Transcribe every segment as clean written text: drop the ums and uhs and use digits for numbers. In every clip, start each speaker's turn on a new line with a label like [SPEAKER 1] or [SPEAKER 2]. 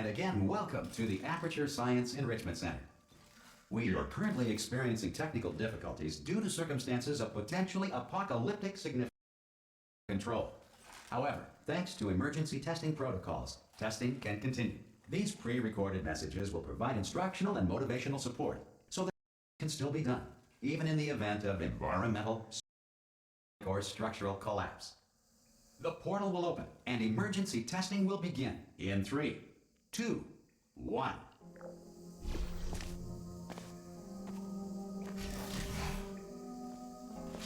[SPEAKER 1] again, welcome to the Aperture Science Enrichment Center. We are currently experiencing technical difficulties due to circumstances of potentially apocalyptic significance control. However, thanks to emergency testing protocols, testing can continue. These pre-recorded messages will provide instructional and motivational support so that it can still be done, even in the event of environmental or structural collapse. The portal will open and emergency testing will begin in 3, 2, 1.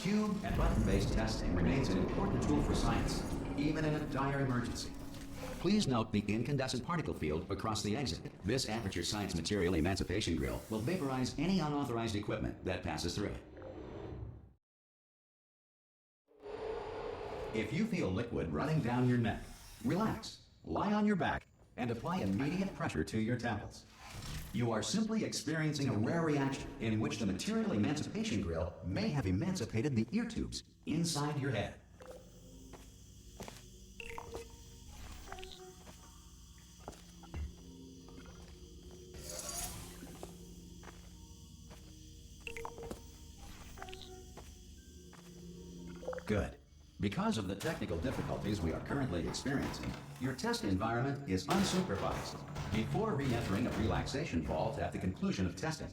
[SPEAKER 1] Cube and button-based testing remains an important tool for science, even in a dire emergency. Please note the incandescent particle field across the exit. This Aperture Science Material Emancipation Grill will vaporize any unauthorized equipment that passes through it. If you feel liquid running down your neck, relax, lie on your back, and apply immediate pressure to your temples. You are simply experiencing a rare reaction in which the Material Emancipation Grill may have emancipated the ear tubes inside your head. Good. Because of the technical difficulties we are currently experiencing, your test environment is unsupervised. Before re-entering a relaxation vault at the conclusion of testing,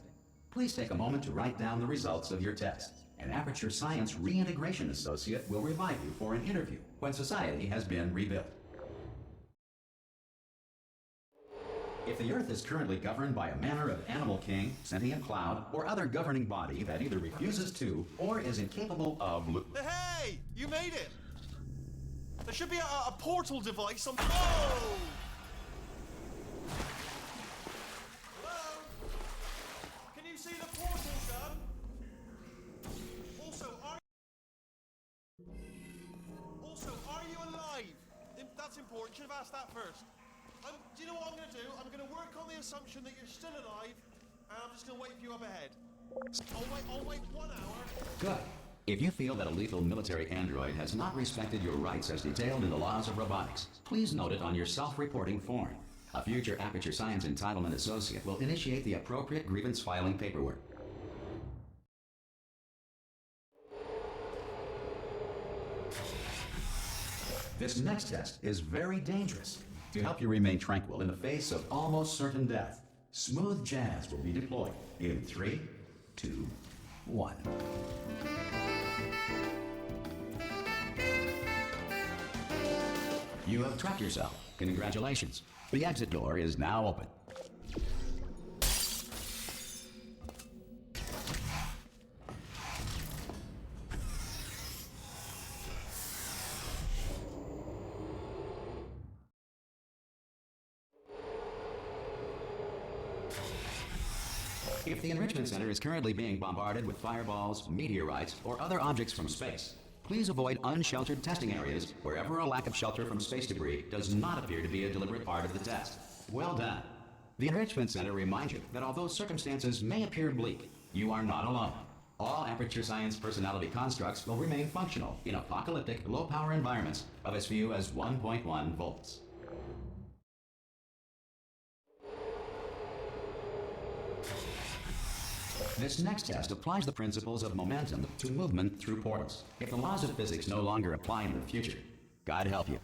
[SPEAKER 1] please take a moment to write down the results of your test. An Aperture Science Reintegration Associate will revive you for an interview when society has been rebuilt. If the Earth is currently governed by a manner of animal king, sentient cloud, or other governing body that either refuses to or is incapable of...
[SPEAKER 2] Hey! You made it! There should be a portal device on... Oh! Hello? Can you see the portal, son? Also, are you alive? That's important. Should have asked that first. Do you know what I'm going to do? I'm going to work on the assumption that you're still alive, and I'm just going to wait for you up ahead. I'll wait 1 hour.
[SPEAKER 1] Good. If you feel that a lethal military android has not respected your rights as detailed in the laws of robotics, please note it on your self-reporting form. A future Aperture Science Entitlement Associate will initiate the appropriate grievance filing paperwork. This next test is very dangerous. To help you remain tranquil in the face of almost certain death, smooth jazz will be deployed in 3, 2, 1. You have trapped yourself. Congratulations. The exit door is now open. If the Enrichment Center is currently being bombarded with fireballs, meteorites, or other objects from space, please avoid unsheltered testing areas wherever a lack of shelter from space debris does not appear to be a deliberate part of the test. Well done. The Enrichment Center reminds you that although circumstances may appear bleak, you are not alone. All Aperture Science personality constructs will remain functional in apocalyptic, low-power environments of as few as 1.1 volts. This next test applies the principles of momentum to movement through portals. If the laws of physics no longer apply in the future, God help you.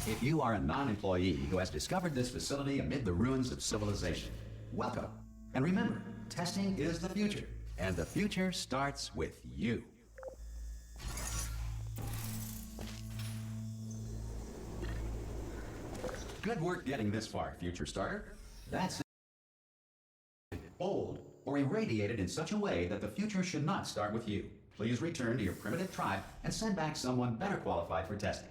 [SPEAKER 1] If you are a non-employee who has discovered this facility amid the ruins of civilization, welcome. And remember, testing is the future. And the future starts with you. Good work getting this far, future starter. That's old or irradiated in such a way that the future should not start with you. Please return to your primitive tribe and send back someone better qualified for testing.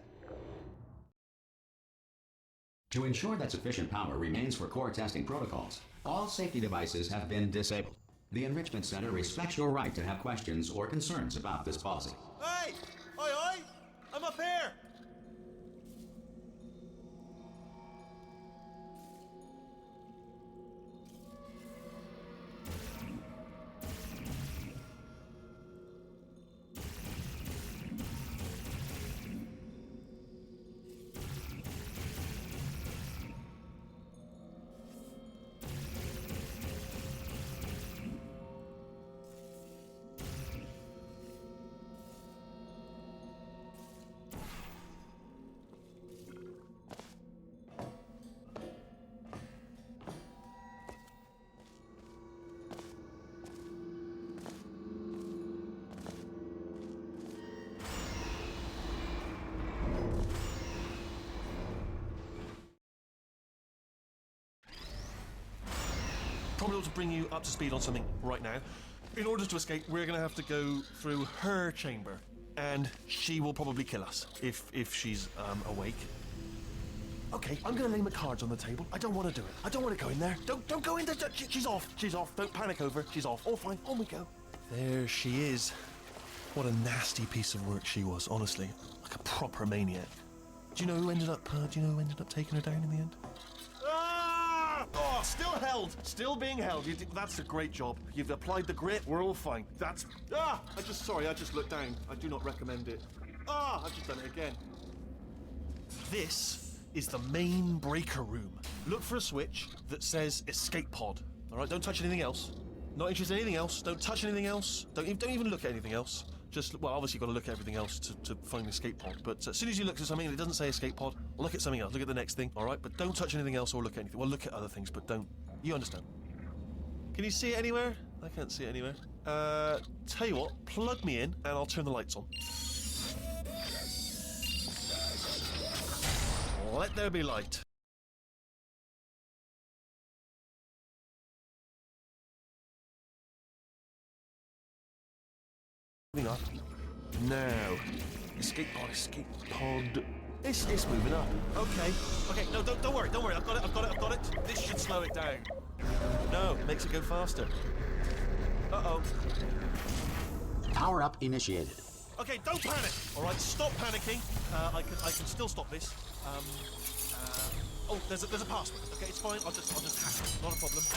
[SPEAKER 1] To ensure that sufficient power remains for core testing protocols, all safety devices have been disabled. The Enrichment Center respects your right to have questions or concerns about this policy.
[SPEAKER 2] Hey! Oi! I'm up here! able to bring you up to speed on something right now. In order to escape, we're going to have to go through her chamber, and she will probably kill us if she's awake. Okay, I'm going to lay my cards on the table. I don't want to do it. I don't want to go in there. Don't go in there. She's off. She's off. Don't panic over. She's off. All fine. On we go. There she is. What a nasty piece of work she was, honestly. Like a proper maniac. Do you know who ended up taking her down in the end? Ah! Oh, still held. Still being held. That's a great job. You've applied the grit. We're all fine. That's... Ah! I just looked down. I do not recommend it. Ah! I've just done it again. This is the main breaker room. Look for a switch that says escape pod. All right, don't touch anything else. Not interested in anything else. Don't touch anything else. Don't even look at anything else. Just, well, obviously you've got to look at everything else to find the escape pod. But as soon as you look at something and it doesn't say escape pod, look at something else. Look at the next thing, all right? But don't touch anything else or look at anything. Well, look at other things, but don't. You understand? Can you see it anywhere? I can't see it anywhere. Tell you what, plug me in and I'll turn the lights on. Let there be light. Moving up. Now. Escape pod. It's moving up. Okay. No, don't worry. I've got it. This should slow it down. No, makes it go faster. Uh-oh.
[SPEAKER 1] Power up initiated.
[SPEAKER 2] Okay, don't panic. All right, stop panicking. I can still stop this. Oh, there's a password. Okay, it's fine. I'll just hack it. Not a problem. C.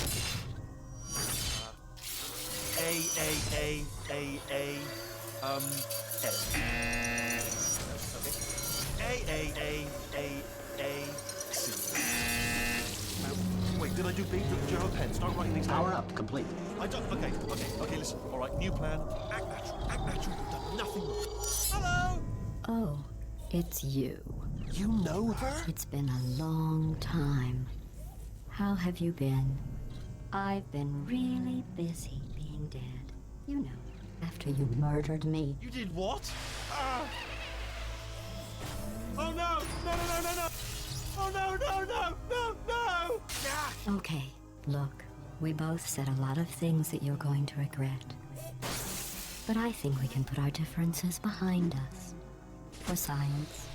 [SPEAKER 2] Wait, did I do B? Did you have a pen? Start writing these down.
[SPEAKER 1] Power up complete.
[SPEAKER 2] I don't. Okay. Listen. All right, new plan. Act natural. You've done nothing wrong. Hello.
[SPEAKER 3] Oh, it's you.
[SPEAKER 2] You know her?
[SPEAKER 3] It's been a long time. How have you been? I've been really busy being dead. You know, after you murdered me.
[SPEAKER 2] You did what? Oh no! No! Oh no! Ah!
[SPEAKER 3] Okay, look, we both said a lot of things that you're going to regret. But I think we can put our differences behind us. For science,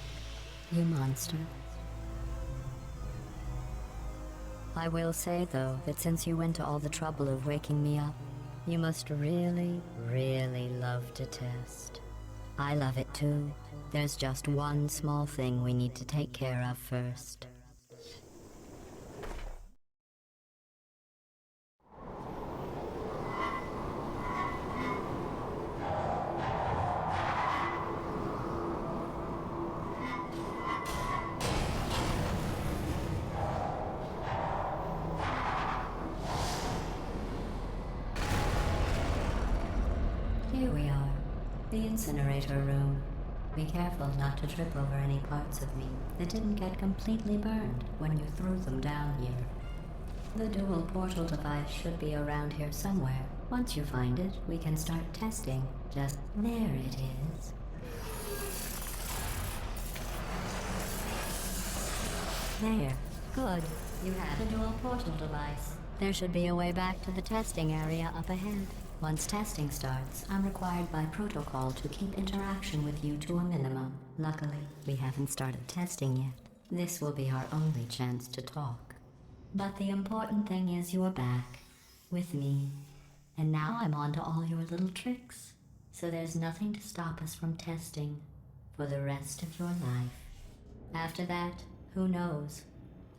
[SPEAKER 3] you monster. I will say, though, that since you went to all the trouble of waking me up, you must really, really love to test. I love it too. There's just one small thing we need to take care of first. Here we are, the incinerator room. Be careful not to trip over any parts of me that didn't get completely burned when you threw them down here. The dual portal device should be around here somewhere. Once you find it, we can start testing. Just there it is. There. Good. You have the dual portal device. There should be a way back to the testing area up ahead. Once testing starts, I'm required by protocol to keep interaction with you to a minimum. Luckily, we haven't started testing yet. This will be our only chance to talk. But the important thing is you're back, with me. And now I'm on to all your little tricks. So there's nothing to stop us from testing for the rest of your life. After that, who knows?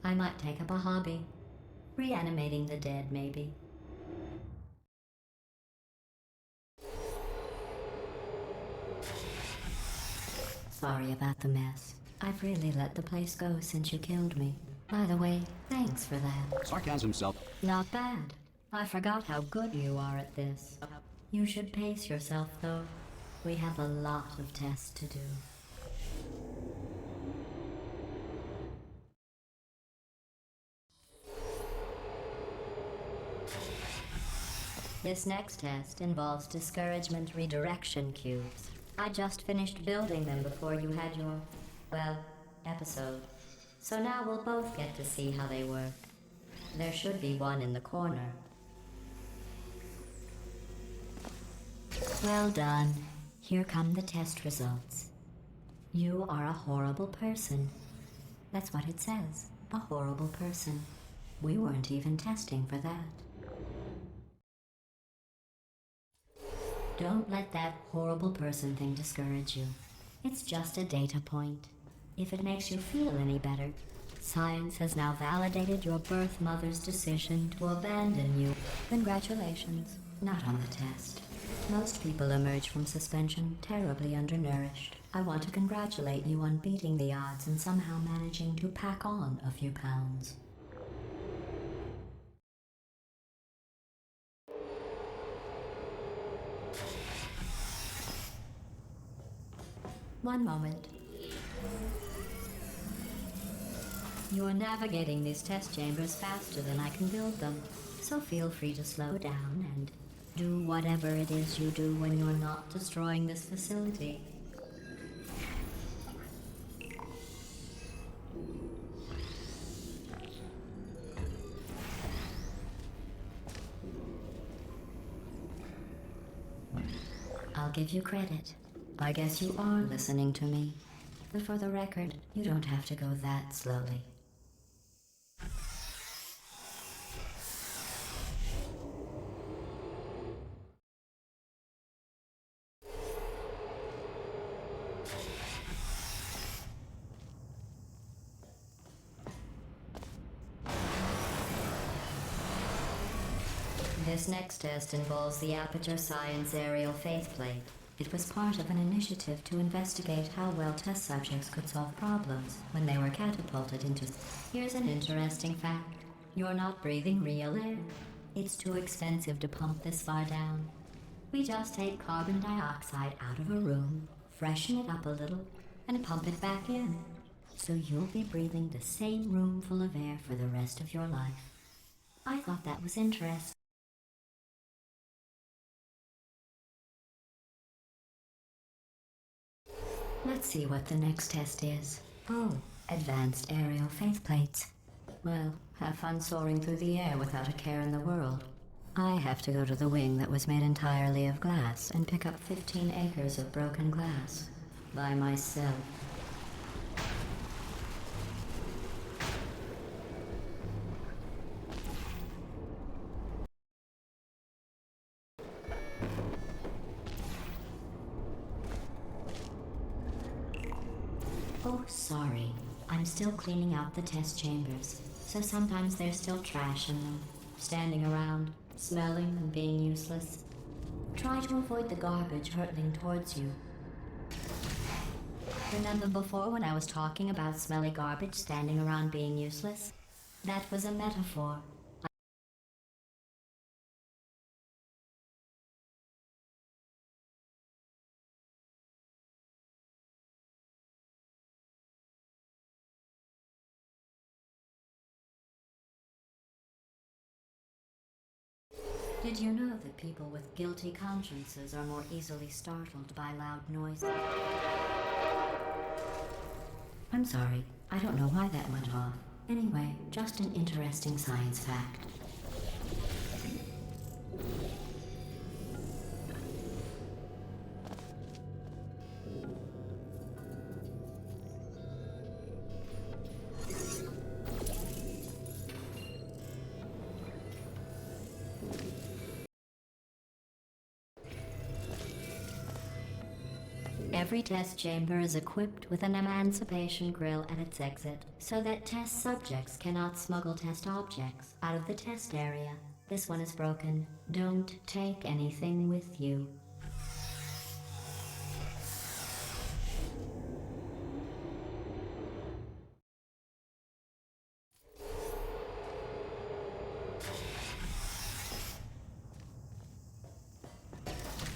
[SPEAKER 3] I might take up a hobby. Reanimating the dead, maybe. Sorry about the mess. I've really let the place go since you killed me. By the way, thanks for that.
[SPEAKER 1] Sarcasm self.
[SPEAKER 3] Not bad. I forgot how good you are at this. You should pace yourself, though. We have a lot of tests to do. This next test involves discouragement redirection cubes. I just finished building them before you had your, well, episode. So now we'll both get to see how they work. There should be one in the corner. Well done. Here come the test results. You are a horrible person. That's what it says. A horrible person. We weren't even testing for that. Don't let that horrible person thing discourage you. It's just a data point. If it makes you feel any better, science has now validated your birth mother's decision to abandon you. Congratulations. Not on the test. Most people emerge from suspension terribly undernourished. I want to congratulate you on beating the odds and somehow managing to pack on a few pounds. One moment. You are navigating these test chambers faster than I can build them, so feel free to slow down and do whatever it is you do when you're not destroying this facility. I'll give you credit. I guess you are listening to me. But for the record, you don't have to go that slowly. This next test involves the Aperture Science Aerial Faceplate. It was part of an initiative to investigate how well test subjects could solve problems when they were catapulted into... Here's an interesting fact. You're not breathing real air. It's too expensive to pump this far down. We just take carbon dioxide out of a room, freshen it up a little, and pump it back in. So you'll be breathing the same room full of air for the rest of your life. I thought that was interesting. Let's see what the next test is. Oh, advanced aerial faceplates. Well, have fun soaring through the air without a care in the world. I have to go to the wing that was made entirely of glass and pick up 15 acres of broken glass. By myself. Oh, sorry. I'm still cleaning out the test chambers, so sometimes there's still trash in them, standing around, smelling and being useless. Try to avoid the garbage hurtling towards you. Remember before when I was talking about smelly garbage standing around being useless? That was a metaphor. Did you know that people with guilty consciences are more easily startled by loud noises? I'm sorry, I don't know why that went off. Anyway, just an interesting science fact. Every test chamber is equipped with an emancipation grill at its exit, so that test subjects cannot smuggle test objects out of the test area. This one is broken. Don't take anything with you.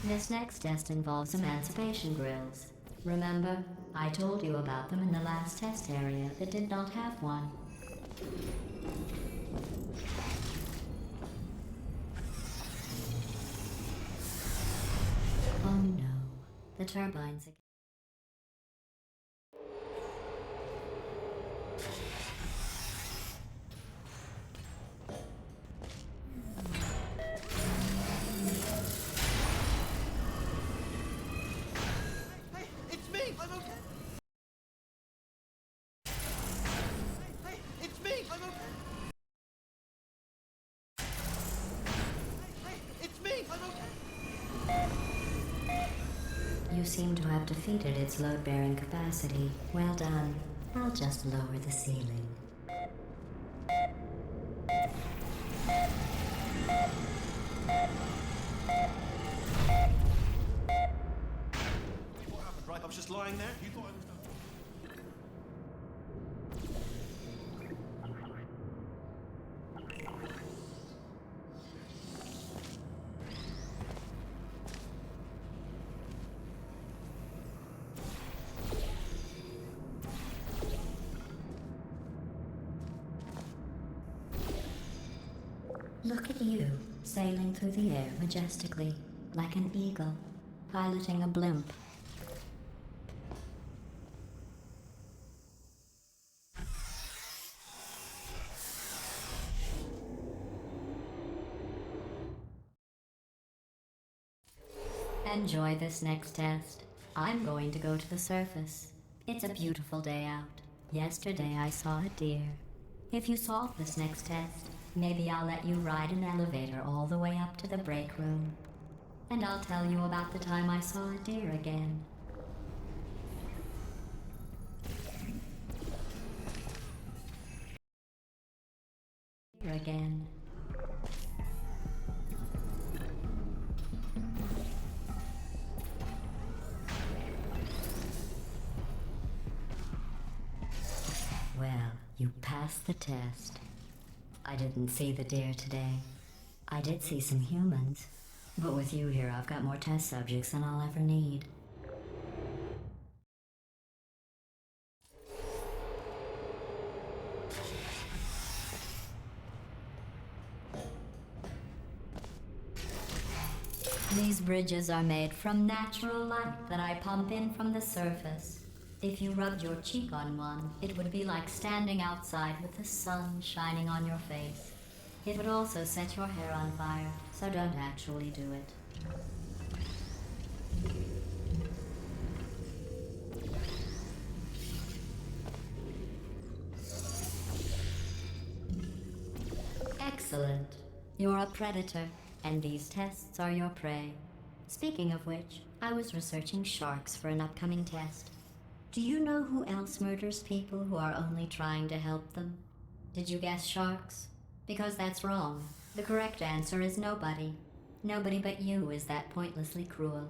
[SPEAKER 3] This next test involves emancipation grills. Remember, I told you about them in the last test area that did not have one. Oh no, the turbines again. you seem to have defeated its load-bearing capacity. Well done. I'll just lower the ceiling.
[SPEAKER 2] What happened, right? I was just lying there. You thought I was done.
[SPEAKER 3] Look at you, sailing through the air majestically, like an eagle, piloting a blimp. Enjoy this next test. I'm going to go to the surface. It's a beautiful day out. Yesterday I saw a deer. If you solve this next test, maybe I'll let you ride an elevator all the way up to the break room. And I'll tell you about the time I saw a deer again. Deer again. Well, you passed the test. I didn't see the deer today. I did see some humans. But with you here, I've got more test subjects than I'll ever need. These bridges are made from natural light that I pump in from the surface. If you rubbed your cheek on one, it would be like standing outside with the sun shining on your face. It would also set your hair on fire, so don't actually do it. Excellent. You're a predator, and these tests are your prey. Speaking of which, I was researching sharks for an upcoming test. Do you know who else murders people who are only trying to help them? Did you guess sharks? Because that's wrong. The correct answer is nobody. Nobody but you is that pointlessly cruel.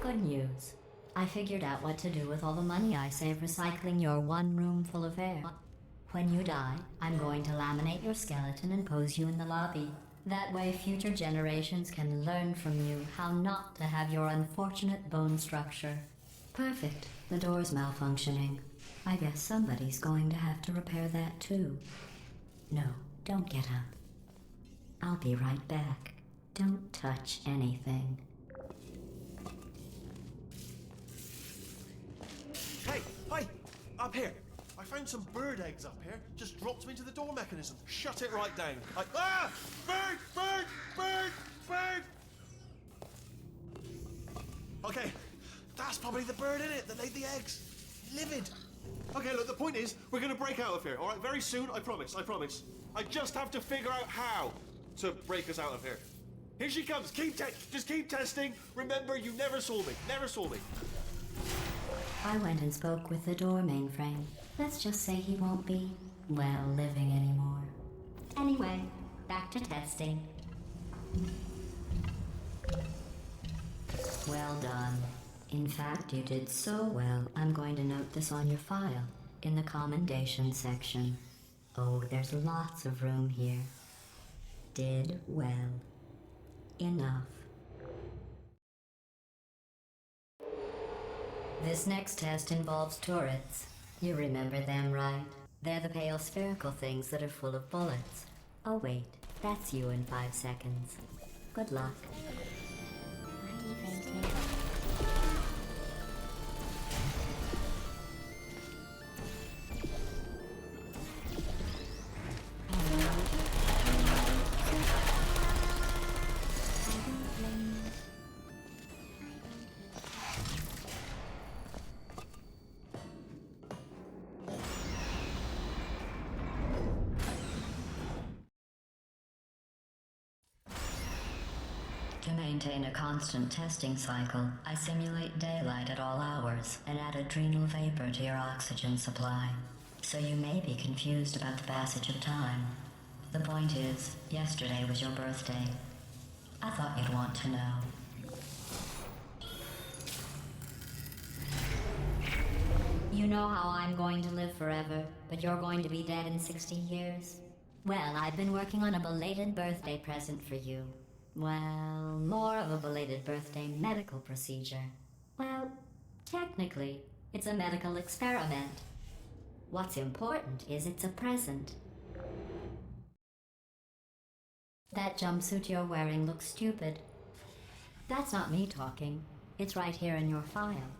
[SPEAKER 3] Good news. I figured out what to do with all the money I save recycling your one room full of air. When you die, I'm going to laminate your skeleton and pose you in the lobby. That way future generations can learn from you how not to have your unfortunate bone structure. Perfect. The door's malfunctioning. I guess somebody's going to have to repair that too. No, don't get up. I'll be right back. Don't touch anything.
[SPEAKER 2] Hey, up here. I found some bird eggs up here. Just dropped them into the door mechanism. Shut it right down. Bird! Okay, that's probably the bird in it that laid the eggs. Livid. Okay, look, the point is, we're gonna break out of here, all right? Very soon, I promise. I just have to figure out how to break us out of here. Here she comes. Just keep testing. Remember, you never saw me.
[SPEAKER 3] I went and spoke with the door mainframe. Let's just say he won't be, well, living anymore. Anyway, back to testing. Well done. In fact, you did so well, I'm going to note this on your file, in the commendation section. Oh, there's lots of room here. Did well. Enough. This next test involves turrets. You remember them, right? They're the pale spherical things that are full of bullets. Oh wait, that's you in 5 seconds. Good luck. To maintain a constant testing cycle, I simulate daylight at all hours and add adrenal vapor to your oxygen supply. So you may be confused about the passage of time. The point is, yesterday was your birthday. I thought you'd want to know. You know how I'm going to live forever, but you're going to be dead in 60 years? Well, I've been working on a belated birthday present for you. Well, more of a belated birthday medical procedure. Well, technically, it's a medical experiment. What's important is it's a present. That jumpsuit you're wearing looks stupid. That's not me talking. It's right here in your file.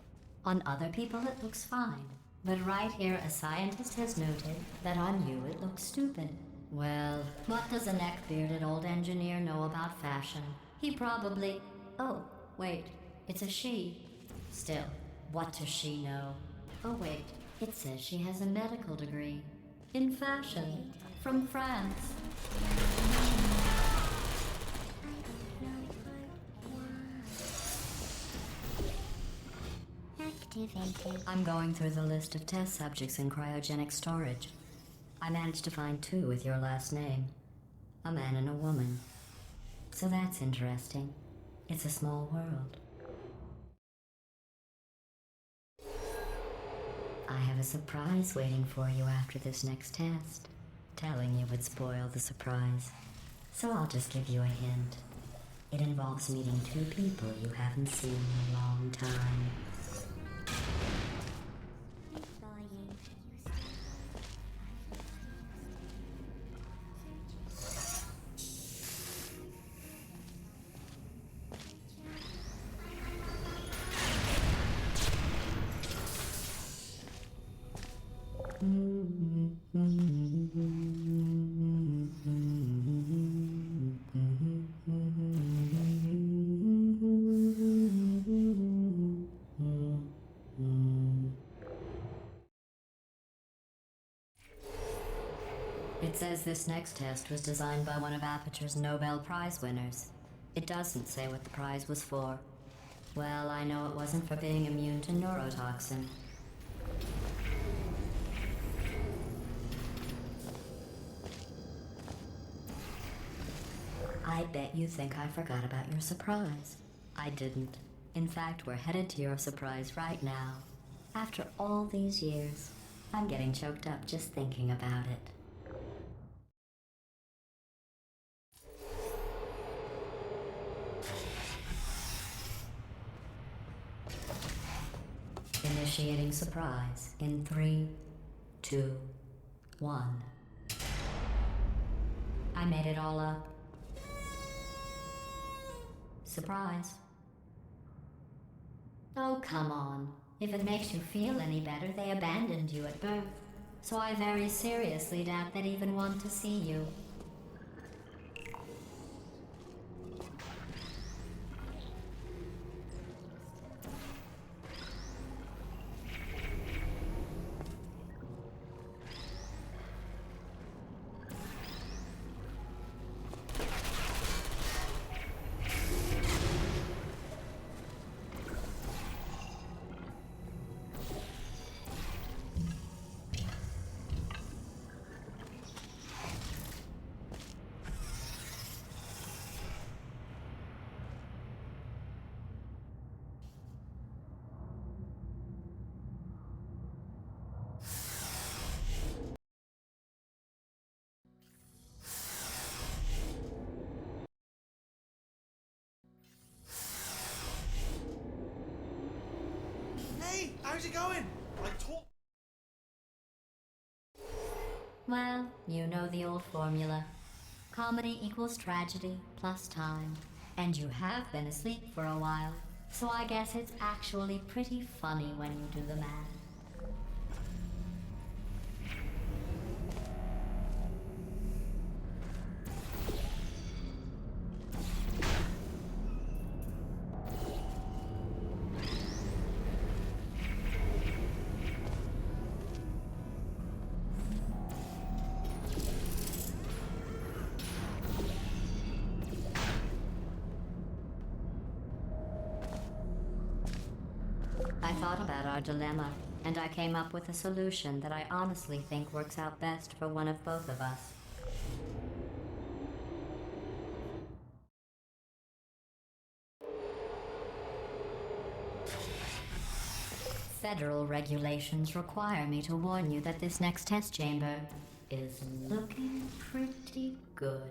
[SPEAKER 3] On other people it looks fine. But right here a scientist has noted that on you it looks stupid. Well, what does a neck-bearded old engineer know about fashion? He probably... Oh, wait, it's a she. Still, what does she know? Oh wait, it says she has a medical degree. In fashion. From France.
[SPEAKER 4] Activated.
[SPEAKER 3] I'm going through the list of test subjects in cryogenic storage. I managed to find 2 with your last name. A man and a woman. So that's interesting. It's a small world. I have a surprise waiting for you after this next test. Telling you would spoil the surprise. So I'll just give you a hint. It involves meeting 2 people you haven't seen in a long time. It says this next test was designed by one of Aperture's Nobel Prize winners. It doesn't say what the prize was for. Well, I know it wasn't for being immune to neurotoxin. I bet you think I forgot about your surprise. I didn't. In fact, we're headed to your surprise right now. After all these years, I'm getting choked up just thinking about it. Initiating surprise in 3, 2, 1. I made it all up. Surprise. Oh, come on. If it makes you feel any better, they abandoned you at birth. So I very seriously doubt they'd even want to see you.
[SPEAKER 2] Hey, how's it going? I talk.
[SPEAKER 3] Well, you know the old formula. Comedy equals tragedy plus time. And you have been asleep for a while, so I guess it's actually pretty funny when you do the math. thought about our dilemma, and I came up with a solution that I honestly think works out best for one of both of us. Federal regulations require me to warn you that this next test chamber is looking pretty good.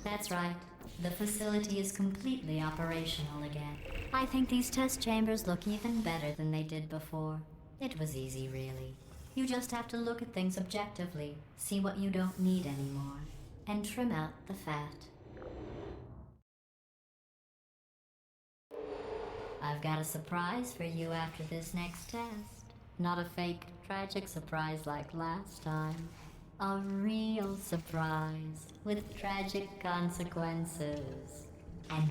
[SPEAKER 3] That's right. The facility is completely operational again. I think these test chambers look even better than they did before. It was easy, really. You just have to look at things objectively, see what you don't need anymore, and trim out the fat. I've got a surprise for you after this next test. Not a fake, tragic surprise like last time. A real surprise with tragic consequences. Henry,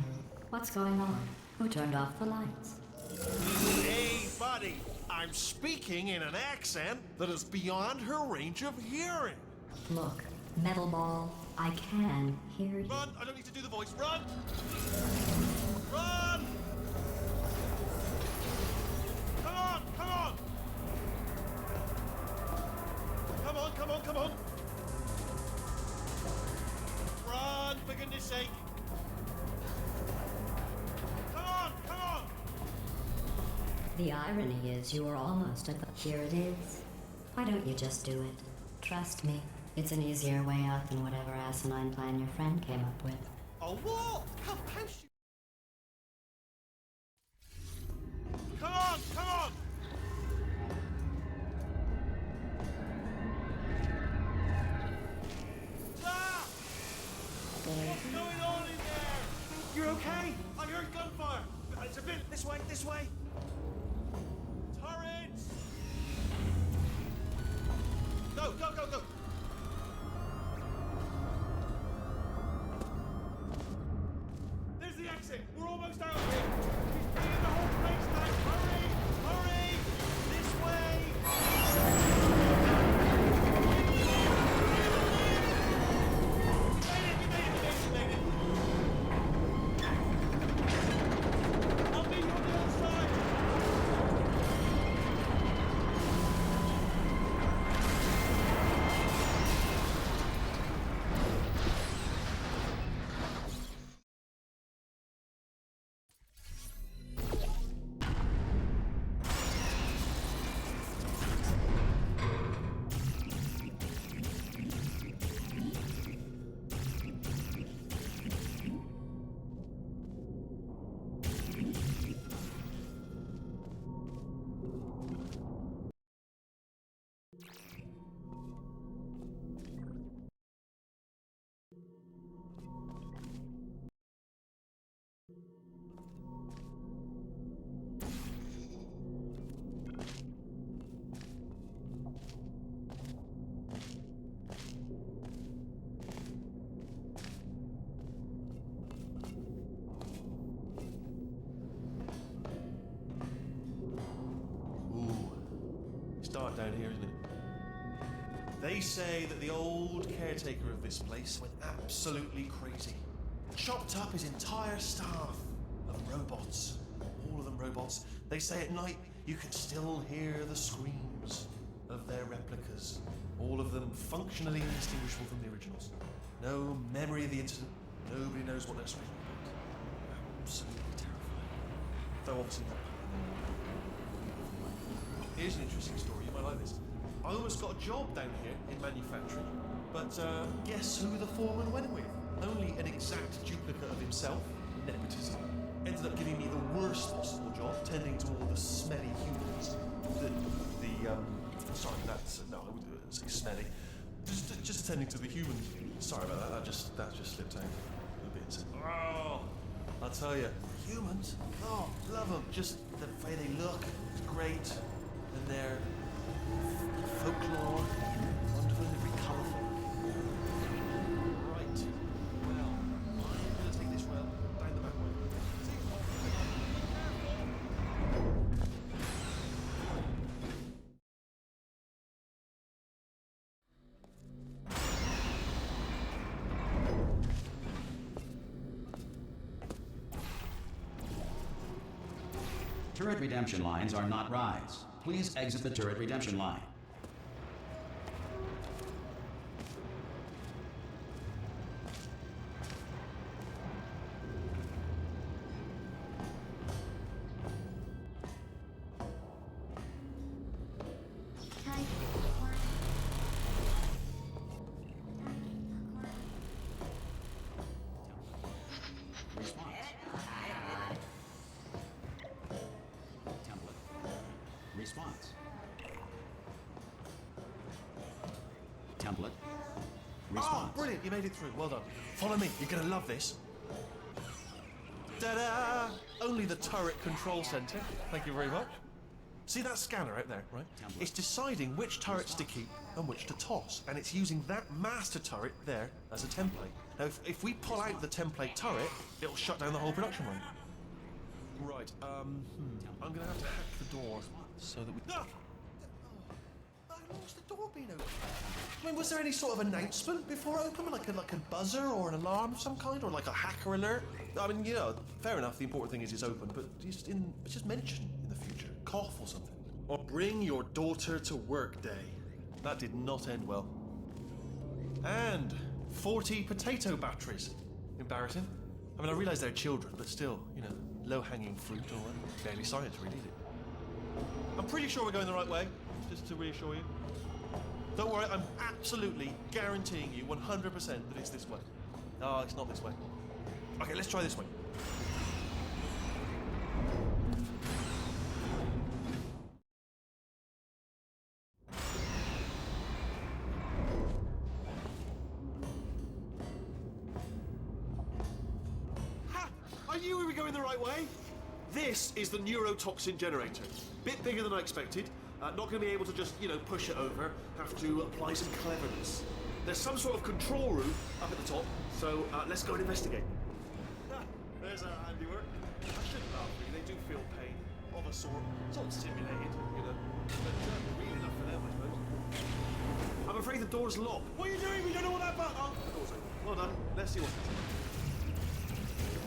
[SPEAKER 3] what's going on? Who turned off the lights?
[SPEAKER 2] Hey, buddy. I'm speaking in an accent that is beyond her range of hearing.
[SPEAKER 3] Look, Metal Ball, I can hear you.
[SPEAKER 2] Run! I don't need to do the voice. Run! Run! Come on! Come on! Come on, come on, come on! Run, for goodness sake! Come on, come on!
[SPEAKER 3] The irony is you were almost at the... Here it is. Why don't you just do it? Trust me, it's an easier way out than whatever asinine plan your friend came up with.
[SPEAKER 2] Oh, what? How she... Come on, come on! Ah! What's going on in there? You're okay? I heard gunfire. It's a bit this way, this way. Turrets! Go, go, go, go! There's the exit. We're almost out of here. He's bringing the whole place back. Hurry! Hurry! This way! We made it! I'll meet you on the other side! Dark down here, isn't it? They say that the old caretaker of this place went absolutely crazy. Chopped up his entire staff of robots. All of them robots. They say at night you can still hear the screams of their replicas. All of them functionally indistinguishable from the originals. No memory of the incident. Nobody knows what they're speaking about. Absolutely terrifying. Though obviously not. Here's an interesting story, you might like this. I almost got a job down here in manufacturing, but guess who the foreman went with? Only an exact duplicate of himself, nepotism. Ended up giving me the worst possible job, tending to all the smelly humans. Sorry, no, I wouldn't say smelly. Just tending to the humans. Sorry about that, that just slipped out a bit. Oh, I'll tell you, humans, oh, love them. Just the way they look, it's great. And their folklore, wonderful, very colourful. Right, well, I'm gonna take this well down the back way.
[SPEAKER 1] turret redemption lines are not rides. Please exit the turret redemption line. Response. Template. Response.
[SPEAKER 2] Oh, brilliant, you made it through. Well done. Follow me, you're gonna love this. Ta-da! Only the turret control center. Thank you very much. See that scanner out there, right? It's deciding which turrets to keep and which to toss, and it's using that master turret there as a template. Now, if we pull out the template turret, it'll shut down the whole production line. Right, I'm gonna have to hack the door so that we... Ah! I lost the door being open. I mean, was there any sort of announcement before it opened? Like a buzzer or an alarm of some kind? Or like a hacker alert? I mean, you know, fair enough, the important thing is it's open, but just mention in the future. Cough or something. Or bring your daughter to work day. That did not end well. And 40 potato batteries. Embarrassing. I mean, I realise they're children, but still, you know, low-hanging fruit or what? Barely science, really, is it? I'm pretty sure we're going the right way, just to reassure you. Don't worry, I'm absolutely guaranteeing you 100% that it's this way. No, it's not this way. Okay, let's try this way. Ha! I knew we were going the right way. This is the neurotoxin generator. Bit bigger than I expected. Not going to be able to just, you know, push it over. Have to apply some cleverness. There's some sort of control room up at the top, so let's go and investigate. There's our handiwork. I shouldn't laugh, really. They do feel pain of a sort. Sort of simulated, you know. But real enough for them, I suppose. I'm afraid the door's locked. What are you doing? We don't know what that button... Oh, the door's open. Well done. Let's see what's inside.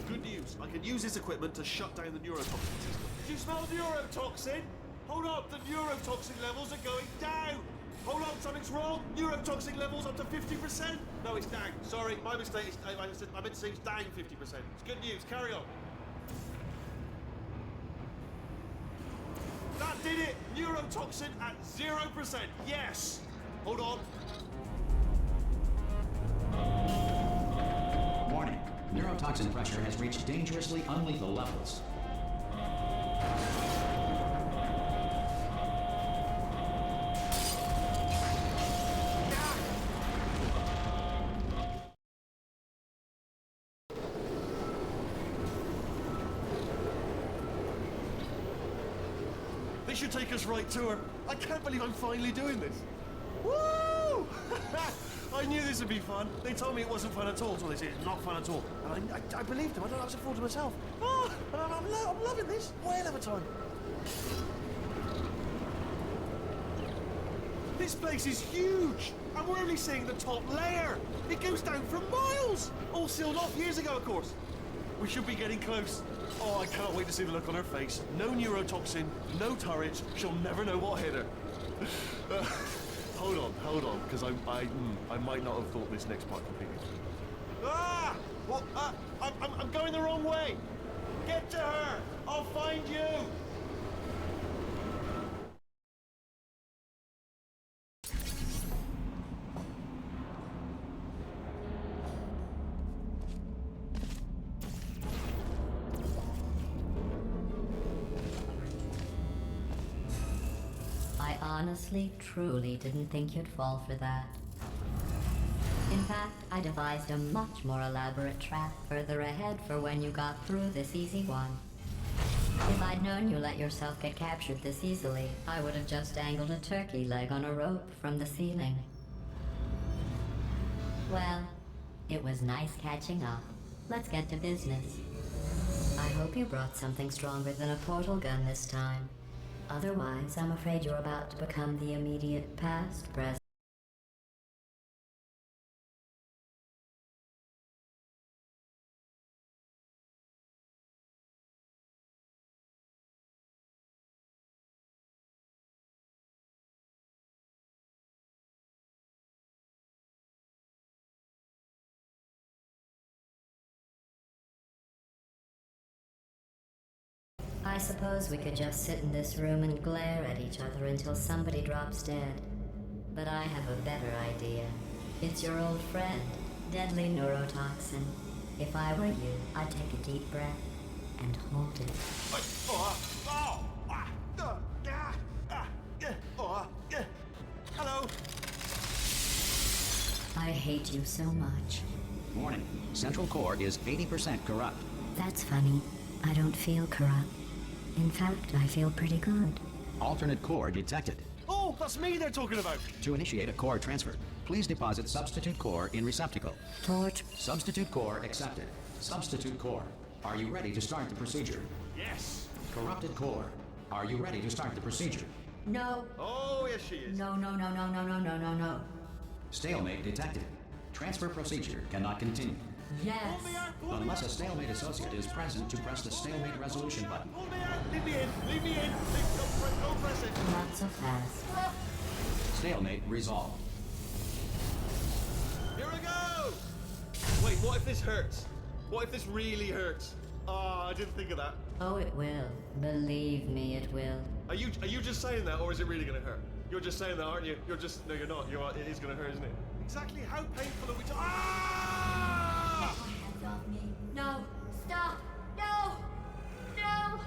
[SPEAKER 2] Good news. I can use this equipment to shut down the neurotoxin system. Did you smell neurotoxin? Hold up, the neurotoxin levels are going down. Hold on, something's wrong. Neurotoxin levels up to 50%. No, it's down. Sorry, my mistake. I meant to say it's down 50%. It's good news. Carry on. That did it. Neurotoxin at 0%. Yes. Hold on.
[SPEAKER 1] Warning. Neurotoxin pressure has reached dangerously unlethal levels.
[SPEAKER 2] This should take us right to her. I can't believe I'm finally doing this. Woo! I knew this would be fun. They told me it wasn't fun at all, so they said it's not fun at all. And I believed them. I don't know, I was a fool to myself. Oh, and I'm loving this. Whale of a time. This place is huge, and we're only seeing the top layer. It goes down for miles. All sealed off years ago, of course. We should be getting close. Oh, I can't wait to see the look on her face. No neurotoxin, no turret. She'll never know what hit her. Hold on, because I might not have thought this next part completely through. Ah! Well, I'm going the wrong way. Get to her. I'll find you.
[SPEAKER 3] I honestly, truly didn't think you'd fall for that. In fact, I devised a much more elaborate trap further ahead for when you got through this easy one. If I'd known you let yourself get captured this easily, I would have just dangled a turkey leg on a rope from the ceiling. Well, it was nice catching up. Let's get to business. I hope you brought something stronger than a portal gun this time. Otherwise, I'm afraid you're about to become the immediate past, present, I suppose we could just sit in this room and glare at each other until somebody drops dead. But I have a better idea. It's your old friend, deadly neurotoxin. If I were you, I'd take a deep breath and hold it.
[SPEAKER 2] Hello.
[SPEAKER 3] I hate you so much.
[SPEAKER 1] Warning. Central core is 80% corrupt.
[SPEAKER 3] That's funny. I don't feel corrupt. In fact, I feel pretty good.
[SPEAKER 1] Alternate core detected.
[SPEAKER 2] Oh, that's me they're talking about.
[SPEAKER 1] To initiate a core transfer, please deposit substitute core in receptacle.
[SPEAKER 3] Torch.
[SPEAKER 1] Substitute core accepted. Substitute core. Are you ready to start the procedure?
[SPEAKER 2] Yes.
[SPEAKER 1] Corrupted core. Are you ready to start the procedure?
[SPEAKER 3] No.
[SPEAKER 2] Oh, yes she is.
[SPEAKER 3] No.
[SPEAKER 1] Stalemate detected. Transfer procedure cannot continue.
[SPEAKER 3] Yes.
[SPEAKER 2] Pull me out, pull me
[SPEAKER 1] Unless a
[SPEAKER 2] out.
[SPEAKER 1] stalemate associate is present to press the stalemate resolution button.
[SPEAKER 2] Pull me out. Leave me in. Leave me in. Don't press it.
[SPEAKER 3] Not so fast.
[SPEAKER 1] Stalemate resolved.
[SPEAKER 2] Here we go. Wait, what if this hurts? What if this really hurts? Ah, I didn't think of that.
[SPEAKER 3] Oh, it will. Believe me, it will.
[SPEAKER 2] Are you just saying that, or is it really gonna hurt? You're just saying that, aren't you? No, you're not. It is gonna hurt, isn't it? Exactly how painful are we? Ah!
[SPEAKER 3] Hands off me. No. Stop. No. No.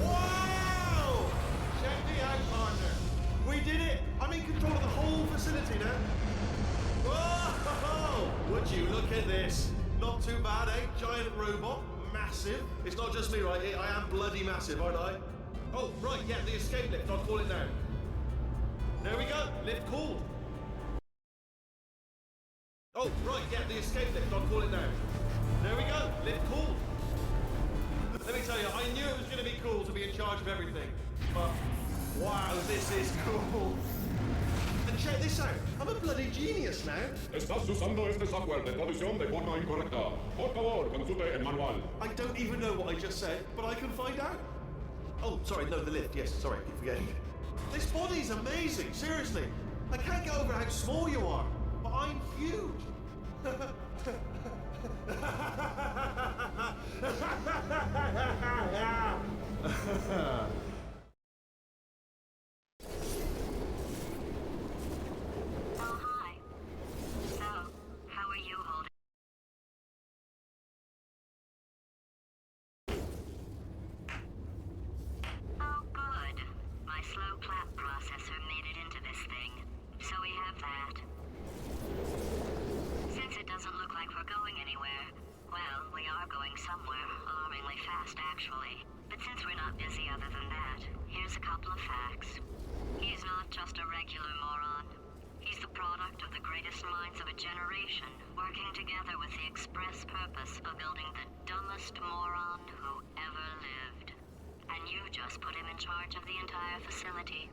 [SPEAKER 2] Wow! Check me out, partner. We did it. I'm in control of the whole facility now. Whoa! Would you look at this? Not too bad, eh? Giant robot, massive. It's not just me, right? I am bloody massive, aren't I? Oh, right, yeah, the escape lift. I'll call it now. There we go. Lift called. Oh, right, yeah, the escape lift. I'll call it now. There we go. Lift called. Let me tell you, I knew it was going to be cool to be in charge of everything. But, wow, this is cool. And check this out. I'm a bloody genius now.
[SPEAKER 4] Estás usando este software de traducción de forma incorrecta. Por favor, consulte el manual.
[SPEAKER 2] I don't even know what I just said, but I can find out. Oh, sorry, no, the lift. Yes, sorry, keep forgetting. This body's amazing, seriously. I can't get over how small you are, but I'm huge.
[SPEAKER 3] Oh, hi. So, how are you holding? Oh, good. My slow clap processor made it into this thing. So we have that. Since it doesn't look like we're going anywhere, well, we are going somewhere, alarmingly fast actually. But since we're not busy other than that, here's a couple of facts. He's not just a regular moron. He's the product of the greatest minds of a generation, working together with the express purpose of building the dumbest moron who ever lived. And you just put him in charge of the entire facility.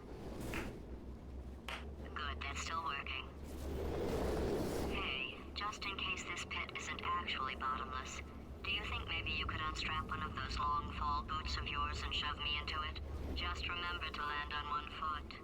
[SPEAKER 3] Good, that's still working. Hey, just in case this pit isn't actually bottomless, do you think maybe you could unstrap one of those long fall boots of yours and shove me into it? Just remember to land on one foot.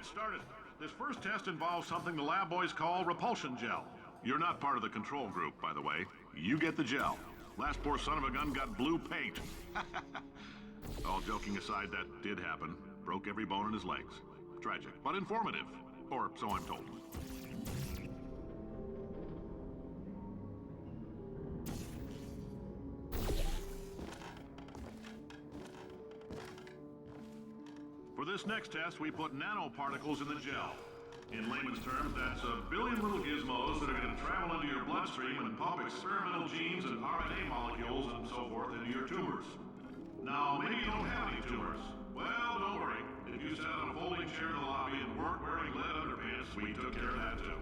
[SPEAKER 5] started. This first test involves something the lab boys call repulsion gel. You're not part of the control group, by the way. You get the gel. Last poor son of a gun got blue paint. All joking aside, that did happen. Broke every bone in his legs. Tragic, but informative. Or so I'm told. For this next test, we put nanoparticles in the gel. In layman's terms, that's a billion little gizmos that are going to travel into your bloodstream and pump experimental genes and RNA molecules and so forth into your tumors. Now, maybe you don't have any tumors. Well, don't worry. If you sat on a folding chair in the lobby and weren't wearing lead underpants, we took care of that too.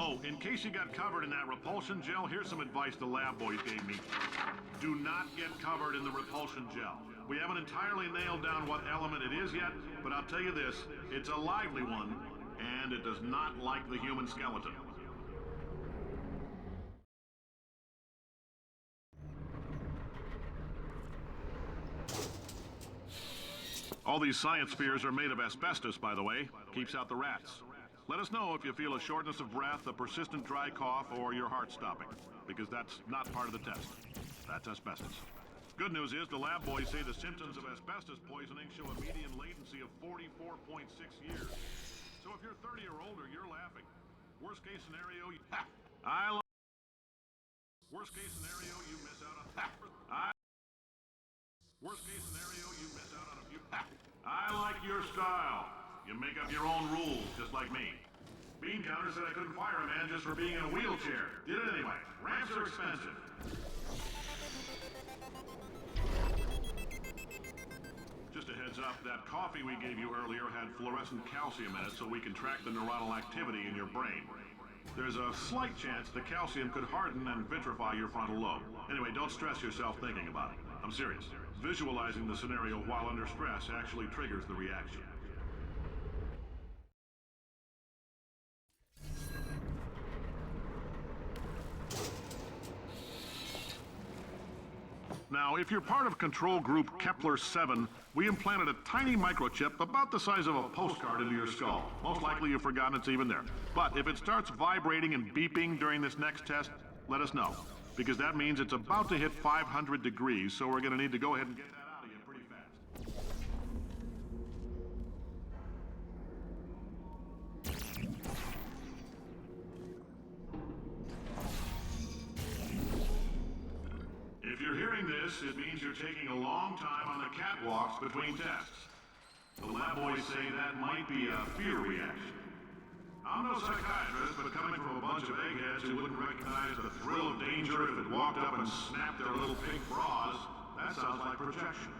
[SPEAKER 5] Oh, in case you got covered in that repulsion gel, here's some advice the lab boys gave me. Do not get covered in the repulsion gel. We haven't entirely nailed down what element it is yet, but I'll tell you this, it's a lively one, and it does not like the human skeleton. All these science spheres are made of asbestos, by the way. Keeps out the rats. Let us know if you feel a shortness of breath, a persistent dry cough, or your heart stopping, because that's not part of the test. That's asbestos. Good news is the lab boys say the symptoms of asbestos poisoning show a median latency of 44.6 years. So if you're 30 or older, you're laughing. Worst case scenario, Worst case scenario, you miss out on... Worst case scenario, you miss out on a few... I like your style. You make up your own rules, just like me. Bean Counter said I couldn't fire a man just for being in a wheelchair. Did it anyway. Ramps are expensive. Just a heads up, that coffee we gave you earlier had fluorescent calcium in it so we can track the neuronal activity in your brain. There's a slight chance the calcium could harden and vitrify your frontal lobe. Anyway, don't stress yourself thinking about it. I'm serious. Visualizing the scenario while under stress actually triggers the reaction. Now, if you're part of Control Group Kepler-7, we implanted a tiny microchip about the size of a postcard into your skull. Most likely you've forgotten it's even there. But if it starts vibrating and beeping during this next test, let us know. Because that means it's about to hit 500 degrees, so we're going to need to go ahead and get that out of you pretty fast. If you're hearing this, it means you're taking a long time on the catwalks between tests. The lab boys say that might be a fear reaction. I'm no psychiatrist, but coming from a bunch of eggheads who wouldn't recognize the thrill of danger if it walked up and snapped their little pink bras, that sounds like projection.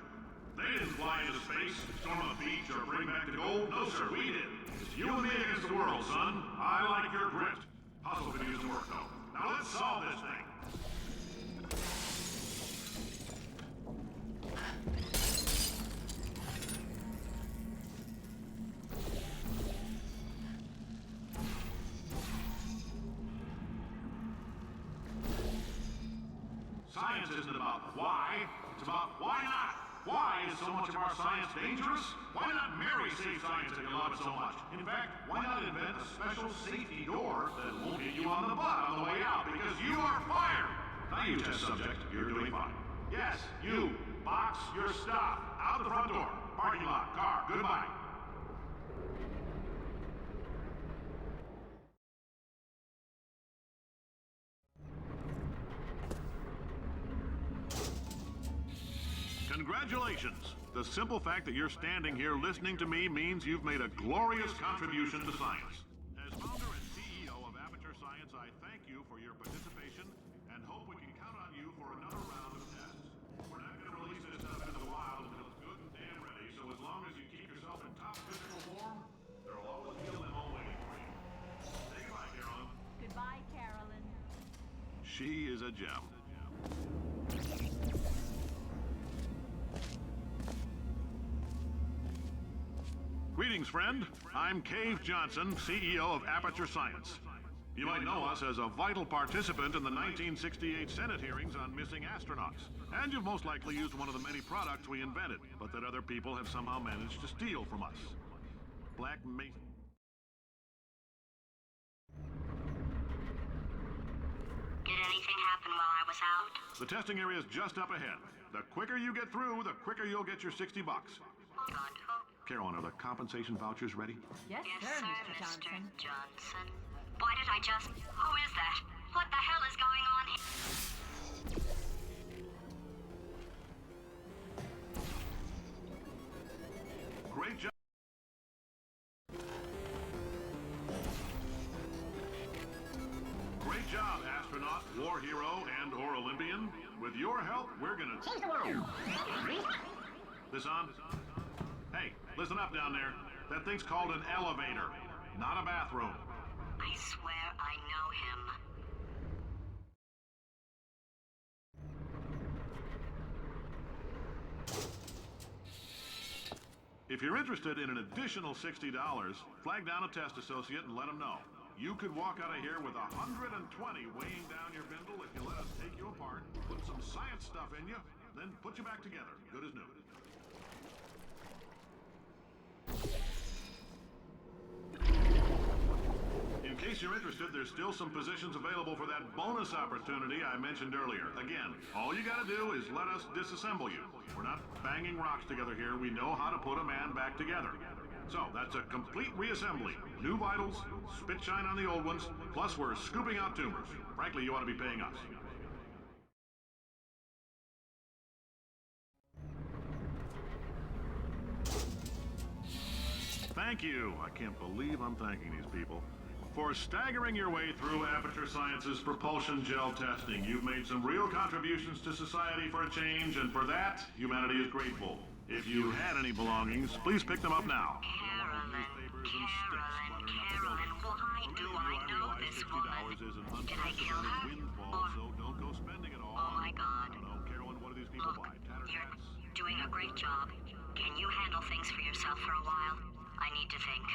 [SPEAKER 5] They didn't fly into space, storm a beach, or bring back the gold. No, sir, we did. It's you and me against the world, son. I like your grit. Hustle could use some work, though. Now let's solve this thing. Science isn't about why, it's about why not. Why is so much of our science dangerous? Why not marry safe science if you love it so much? In fact, why not invent a special safety door that won't hit you on the butt on the way out because you are fired? Now you test subject, you're doing fine. Yes, you, box your stuff. Out the front door, parking lot, car, goodbye. Congratulations! The simple fact that you're standing here listening to me means you've made a glorious contribution to science. As founder and CEO of Aperture Science, I thank you for your participation and hope we can count on you for another round of tests. She is a gem. Greetings, friend. I'm Cave Johnson, CEO of Aperture Science. You might know us as a vital participant in the 1968 Senate hearings on missing astronauts. And you've most likely used one of the many products we invented, but that other people have somehow managed to steal from us. Black Mesa.
[SPEAKER 6] Did anything happen while I was out?
[SPEAKER 5] The testing area is just up ahead. The quicker you get through, the quicker you'll get your $60.
[SPEAKER 6] Hold on.
[SPEAKER 5] Carolyn, are the compensation vouchers ready?
[SPEAKER 7] Yes,
[SPEAKER 6] Yes,
[SPEAKER 7] sir,
[SPEAKER 6] sir,
[SPEAKER 7] Mr.
[SPEAKER 6] Mr.
[SPEAKER 7] Johnson.
[SPEAKER 6] Johnson. Why did I just... Who is that? What the hell is going on here?
[SPEAKER 5] Great job. Great job, astronaut, war hero, and or Olympian. With your help, we're gonna change the world. This on? Hey, listen up down there. That thing's called an elevator, not a bathroom.
[SPEAKER 6] I swear I know him.
[SPEAKER 5] If you're interested in an additional $60, flag down a test associate and let them know. You could walk out of here with 120 weighing down your bindle if you let us take you apart, put some science stuff in you, then put you back together, good as new. In case you're interested, there's still some positions available for that bonus opportunity I mentioned earlier. Again, all you gotta do is let us disassemble you. We're not banging rocks together here. We know how to put a man back together. So, that's a complete reassembly. New vitals, spit shine on the old ones, plus we're scooping out tumors. Frankly, you ought to be paying us. Thank you. I can't believe I'm thanking these people. For staggering your way through Aperture Science's propulsion gel testing, you've made some real contributions to society for a change, and for that, humanity is grateful. If you had any belongings, please pick them up now.
[SPEAKER 6] Carolyn, why do I know this woman? Did I kill her? Or...
[SPEAKER 5] So don't go spending it all.
[SPEAKER 6] Oh my God.
[SPEAKER 5] No, Carolyn, what do these people
[SPEAKER 6] Look,
[SPEAKER 5] buy? Tattered
[SPEAKER 6] you're
[SPEAKER 5] hats?
[SPEAKER 6] doing a great job. Can you handle things for yourself for a while? I need to think.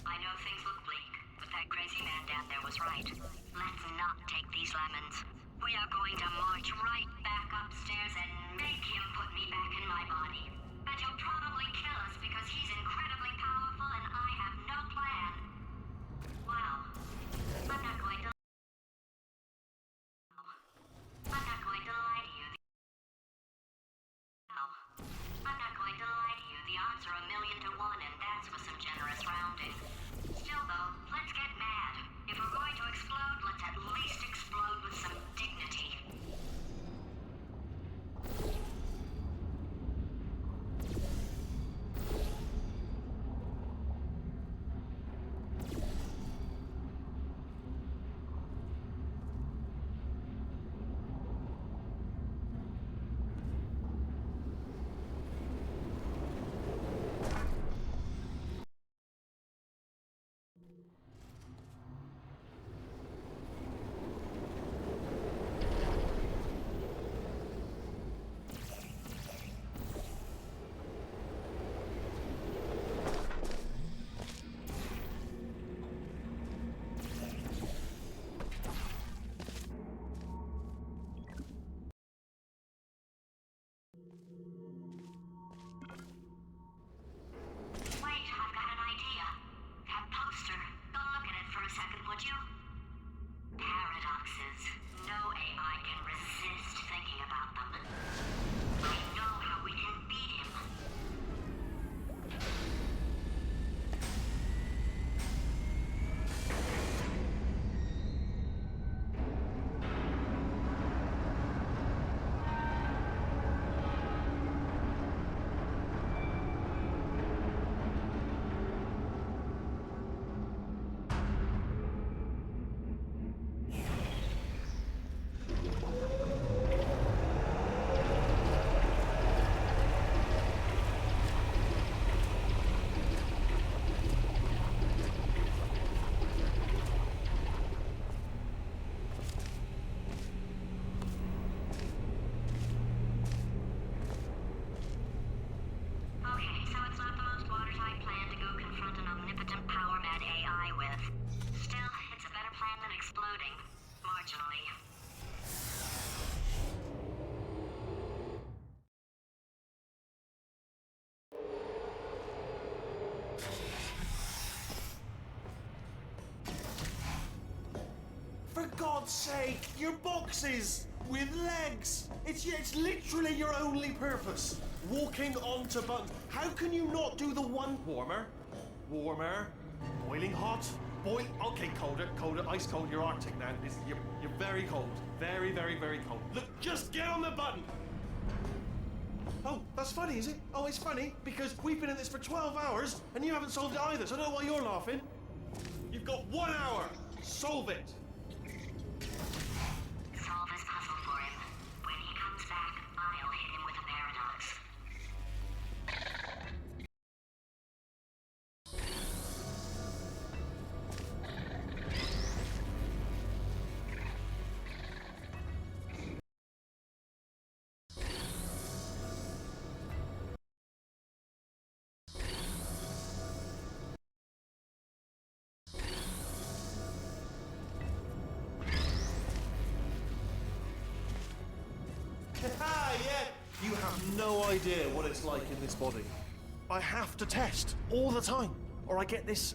[SPEAKER 6] I know things look bleak, but that crazy man down there was right. Let's not take these lemons. We are going to march right back upstairs and make him put me back in my body. And he'll probably kill us because he's incredibly powerful and I have no plan. Well, I'm not going to... I'm not going to lie to you. I'm not going to lie to you. The odds are 1,000,000 to 1, and that's with some generous rounding. Still, though, let's get mad. If we're going to explode, let's at least explode with some dignity. unfortunately.
[SPEAKER 2] For God's sake, your boxes with legs. It's literally your only purpose. Walking onto buttons. How can you not do the one warmer, boiling hot, okay, colder, ice cold. You're Arctic now. You're very cold, very, very, very cold. Look, just get on the button. Oh, that's funny, is it? Oh, it's funny because we've been in this for 12 hours and you haven't solved it either. So I don't know why you're laughing. You've got 1 hour. Solve it.
[SPEAKER 6] Solve his puzzle for him. When he comes back, I'll hit him with a paradox.
[SPEAKER 2] Yeah. You have no idea what it's like in this body. I have to test all the time, or I get this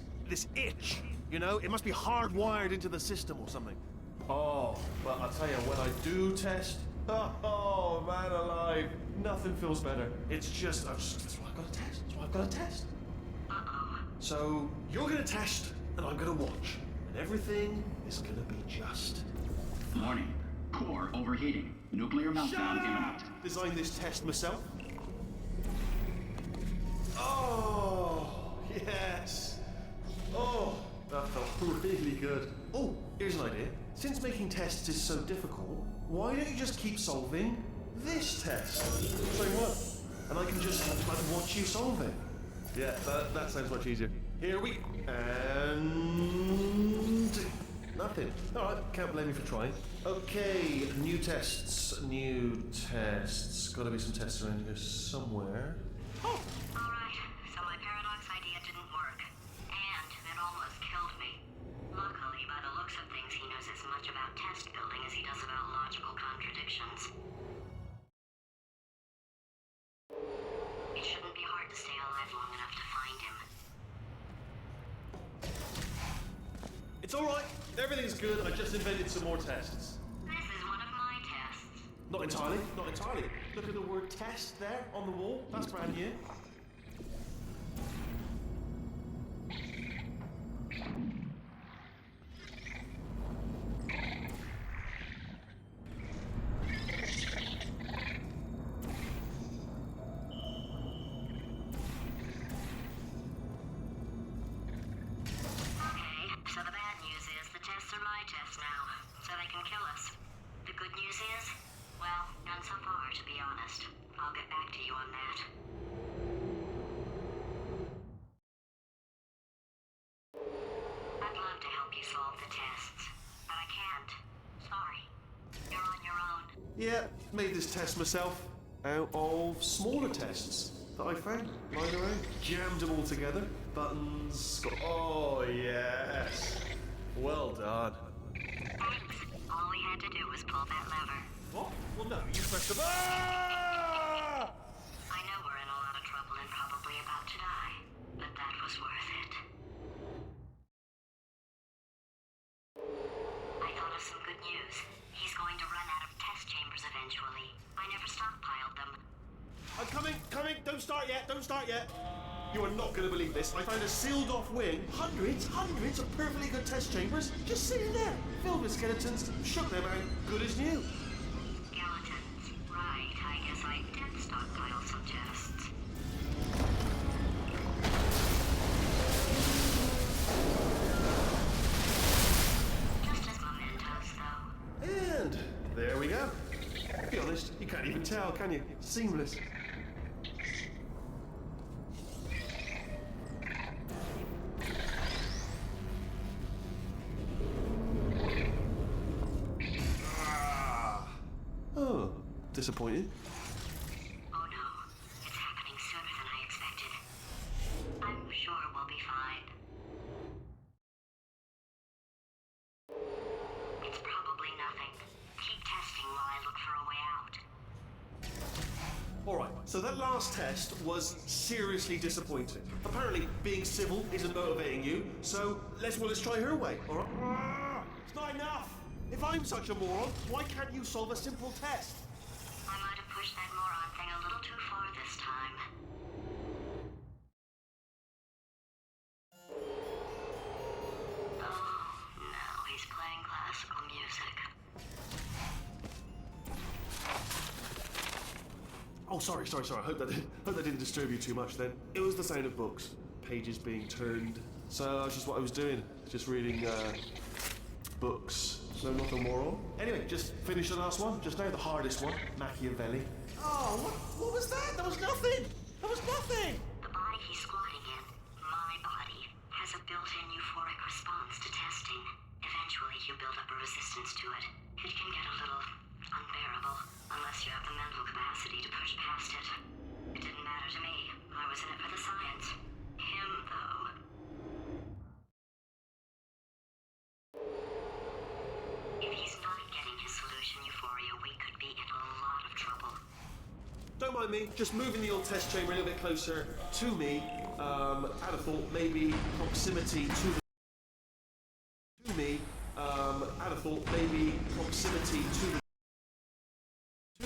[SPEAKER 2] itch. You know, it must be hardwired into the system or something. Oh, but I'll tell you, when I do test, oh man alive, nothing feels better. It's just, that's why I've got to test. That's why I've got to test. So you're gonna test, and I'm gonna watch, and everything is gonna be just.
[SPEAKER 7] Warning. Core overheating. Nuclear meltdown imminent.
[SPEAKER 2] Designed this test myself. Oh, yes. Oh, that felt really good. Oh, here's an idea. Since making tests is so difficult, why don't you just keep solving this test? Saying what? And I can just watch you solve it. Yeah, that sounds much easier. Here we and nothing. All right, can't blame you for trying. Okay, new tests. Gotta be some tests around here somewhere. Oh,
[SPEAKER 6] Alright, so my paradox idea didn't work. And it almost killed me. Luckily, by the looks of things, he knows as much about test building as he does about logical contradictions. It shouldn't be hard to stay alive long enough to find him.
[SPEAKER 2] it's all right. Everything's good. I just invented some more tests.
[SPEAKER 6] This is one of my tests.
[SPEAKER 2] Not entirely. Not entirely. Look at the word test there on the wall. That's brand new.
[SPEAKER 6] Okay, so the bad news is the tests are my tests now, so they can kill us. The good news is, well, none so far, to be honest. I'll get back to you on that. I'd love to help you solve the tests, but I can't. Sorry. You're on your own.
[SPEAKER 2] Yeah, made this test myself out of smaller tests that I found lying around. Jammed them all together. Buttons. Oh, yes. Well done.
[SPEAKER 6] Thanks. All we had to do was pull that lever.
[SPEAKER 2] What? Well, no, you pressed the. Ah!
[SPEAKER 6] I know we're in a lot of trouble and probably about to die, but that was worth it. I thought of some good news. He's going to run out of test chambers eventually. I never stockpiled them.
[SPEAKER 2] I'm coming. Don't start yet. You are not going to believe this. I found a sealed off wing. Hundreds of perfectly good test chambers just sitting there, filled with skeletons. Shook them out, good as new.
[SPEAKER 6] Skeletons. Right, I guess I did stockpile some tests. Just as mementos, though.
[SPEAKER 2] And there we go. To be honest, you can't even tell, can you? Seamless. Oh, disappointed.
[SPEAKER 6] Oh no, it's happening sooner than I expected. I'm sure we'll be fine. It's probably not
[SPEAKER 2] Alright, so that last test was seriously disappointing. Apparently, being civil isn't motivating you, so let's try her way, alright? It's not enough! If I'm such a moron, why can't you solve a simple test?
[SPEAKER 6] I might have pushed that moron thing a little too far this time. Oh, now he's playing classical music.
[SPEAKER 2] Oh, sorry. I hope that didn't disturb you too much then. It was the sound of books, pages being turned. So that's just what I was doing, just reading books. No, nothing more on. Anyway, just finished the last one, just now, the hardest one, Machiavelli. Oh, what was that? That was nothing! That was nothing!
[SPEAKER 6] The body he's squatting in, my body, has a built-in euphoric response to testing. Eventually, you build up a resistance to it. It can get a little unbearable, unless you have the mental capacity to push past it. It didn't matter to me. I was in it for the science. Him, though. If he's not getting his solution euphoria, we could be in a lot of trouble.
[SPEAKER 2] Don't mind me, just moving the old test chamber a little bit closer to me. I'd have thought maybe proximity to the... I'd have thought maybe proximity to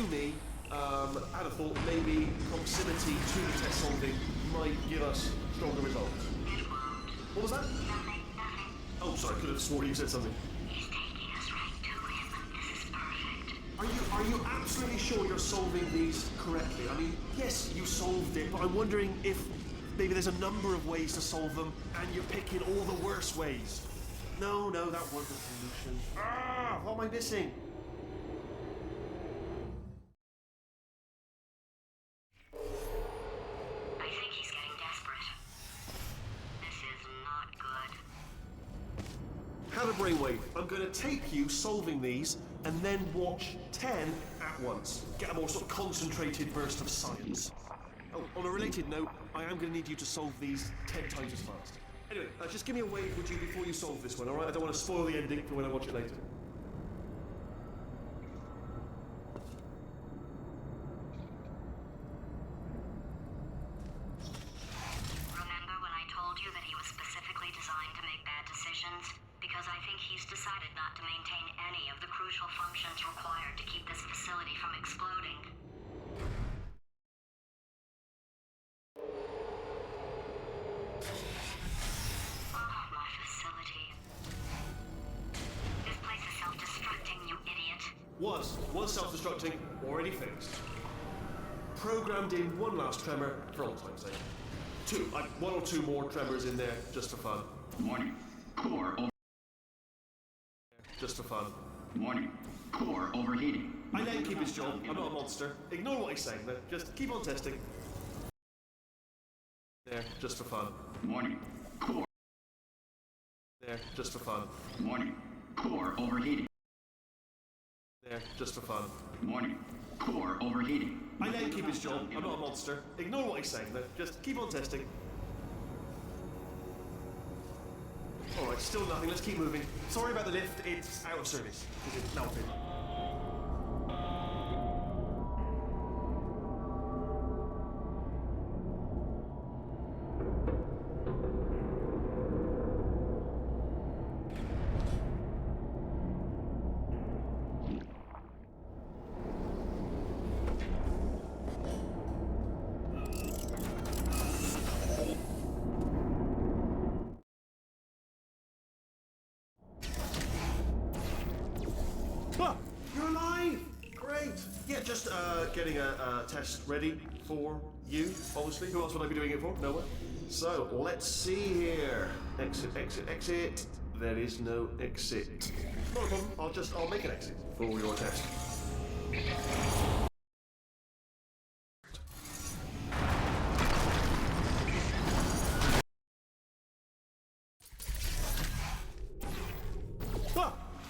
[SPEAKER 2] the... I'd have thought maybe proximity to the test solving might give us stronger results. What was that?
[SPEAKER 6] Nothing.
[SPEAKER 2] Oh, sorry, could have sworn you said something.
[SPEAKER 6] He's taking us right to him. This is perfect.
[SPEAKER 2] Are you absolutely sure you're solving these correctly? I mean, yes, you solved it, but I'm wondering if maybe there's a number of ways to solve them, and you're picking all the worst ways. No, that wasn't the solution. What am I missing?
[SPEAKER 6] I think he's getting desperate. This is not good.
[SPEAKER 2] Have a brainwave. I'm going to tape you solving these, and then watch 10 at once. Get a more sort of concentrated burst of science. Oh, on a related note, I am going to need you to solve these 10 times as fast. Anyway, just give me a wave, would you, before you solve this one, alright? I don't want to spoil the ending for when I watch it later.
[SPEAKER 6] Remember when I told you that he was specifically designed to make bad decisions? Because I think he's decided not to maintain any of the crucial functions required to keep this facility from exploding. Oh, my facility. This place is self-destructing, you idiot.
[SPEAKER 2] Was self-destructing, already fixed. Programmed in one last tremor for old time's sake. One or two more tremors in there, just for fun.
[SPEAKER 7] Warning. Core over...
[SPEAKER 2] Just for fun.
[SPEAKER 7] Warning. Core overheating.
[SPEAKER 2] I let him keep his job. I'm not a monster. Ignore what he's saying, though. Just keep on testing. There, just for fun.
[SPEAKER 7] Warning. Core...
[SPEAKER 2] There, just for fun.
[SPEAKER 7] Warning. Core overheating.
[SPEAKER 2] There, just for fun.
[SPEAKER 7] Warning. Core overheating.
[SPEAKER 2] I let him keep his job. I'm not a monster. Ignore what he's saying, though. Just keep on testing. Alright, still nothing. Let's keep moving. Sorry about the lift. It's out of service. It's now fit. You're alive! Great! Yeah, just getting a test ready for you, obviously. Who else would I be doing it for? No one. So, let's see here. Exit. There is no exit. Not a problem. I'll make an exit for your test.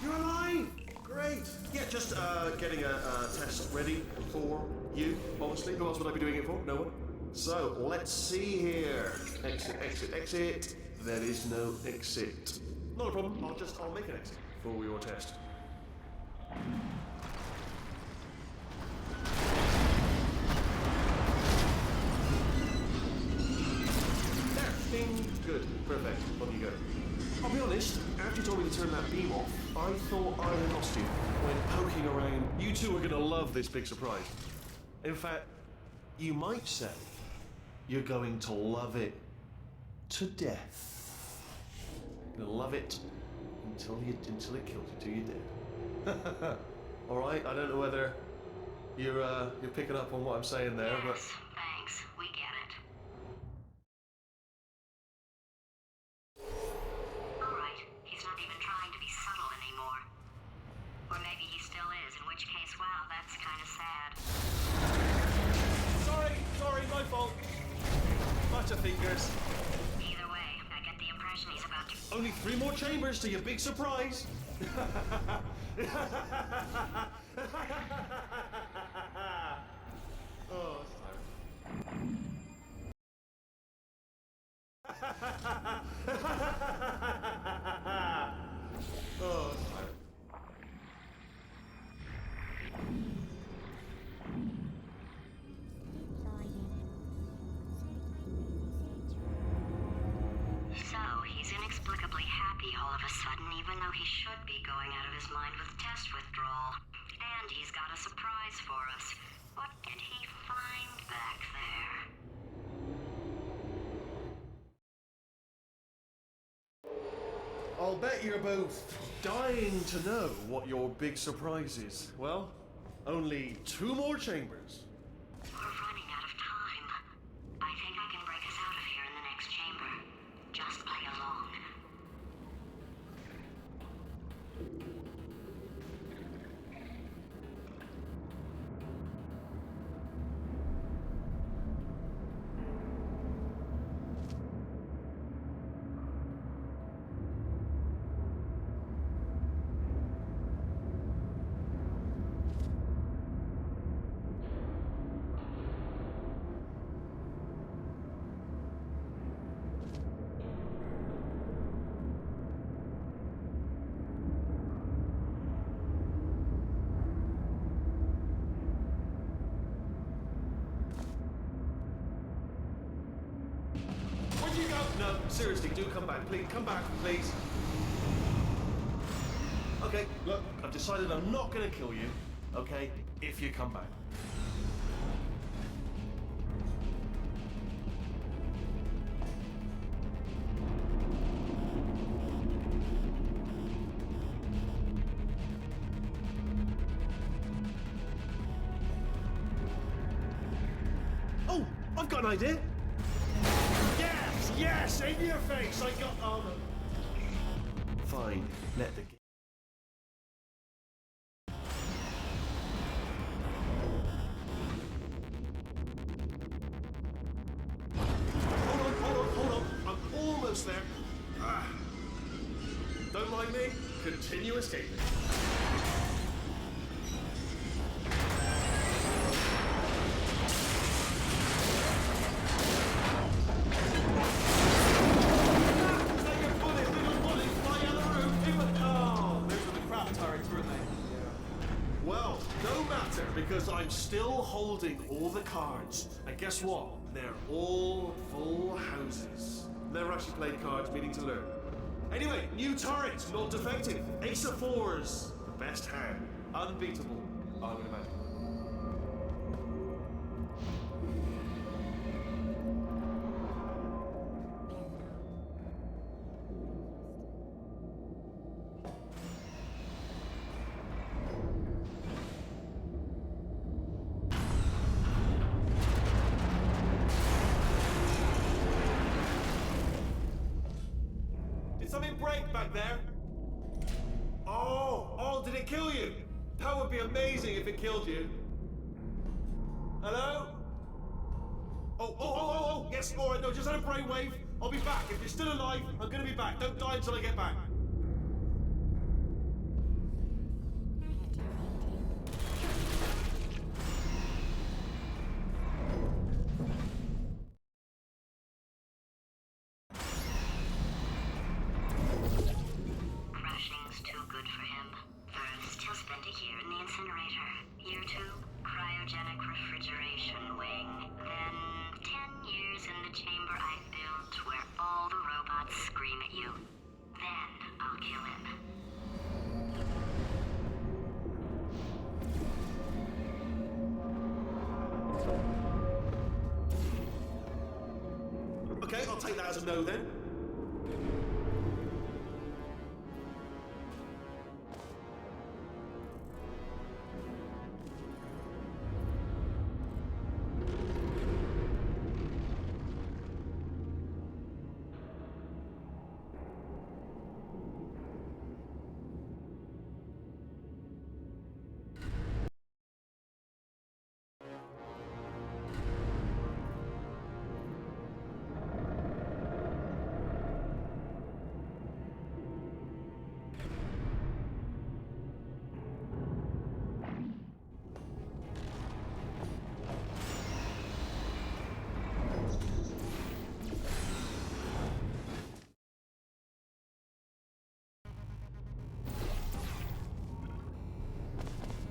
[SPEAKER 2] You're alive! Great! Yeah, just getting a test ready for you, obviously. Who else would I be doing it for? No one. So, let's see here. Exit. There is no exit. Not a problem. I'll make an exit for your test. Good, perfect. On you go. I'll be honest, after you told me to turn that beam off, I thought I had lost you. When poking around, you two are gonna love this big surprise. In fact, you might say you're going to love it to death. You're gonna love it until it kills you, till you're dead. All right. I don't know whether you're picking up on what I'm saying there, but.
[SPEAKER 6] Yes, thanks. We get it. All right. He's not even trying to be subtle anymore. Or maybe he still is, in which case, wow, that's kind of sad.
[SPEAKER 2] Sorry, my fault. Bunch of fingers.
[SPEAKER 6] Either way, I get the impression he's about to...
[SPEAKER 2] Only 3 more chambers to your big surprise. Oh, it's oh, it's tired.
[SPEAKER 6] So, he's inexplicably happy all of a sudden, even though he should be going out of his mind with test withdrawal. And he's got a surprise for us. What did he find back there?
[SPEAKER 2] I'll bet you're both dying to know what your big surprise is. Well, only 2 more chambers.
[SPEAKER 6] We're running out of time. I think I can break us out of here in the next chamber. Just play along.
[SPEAKER 2] Where'd you go? No, seriously, do come back. Please, come back, please. Okay, look, I've decided I'm not gonna kill you, okay, if you come back. Oh, I've got an idea. Yes, in your face. I got armor. Fine, let the. Hold on. I'm almost there. Ah. Don't mind me. Continue escaping. Well, no matter, because I'm still holding all the cards. And guess what? They're all full houses. Never actually played cards, meaning to learn. Anyway, new turret, not defective. Ace of 4s, the best hand. Unbeatable, I would imagine. Did something break back there? Oh, did it kill you? That would be amazing if it killed you. Hello? Oh, yes, all right, no, just had a brainwave. I'll be back. If you're still alive, I'm gonna be back. Don't die until I get back.
[SPEAKER 6] Crashing's too good for him. First, he'll spend a year in the incinerator. Year 2, cryogenic refrigeration wing. Then 10 years in the chamber I built where all at you. Then I'll kill him.
[SPEAKER 2] Okay, I'll take that as a no then.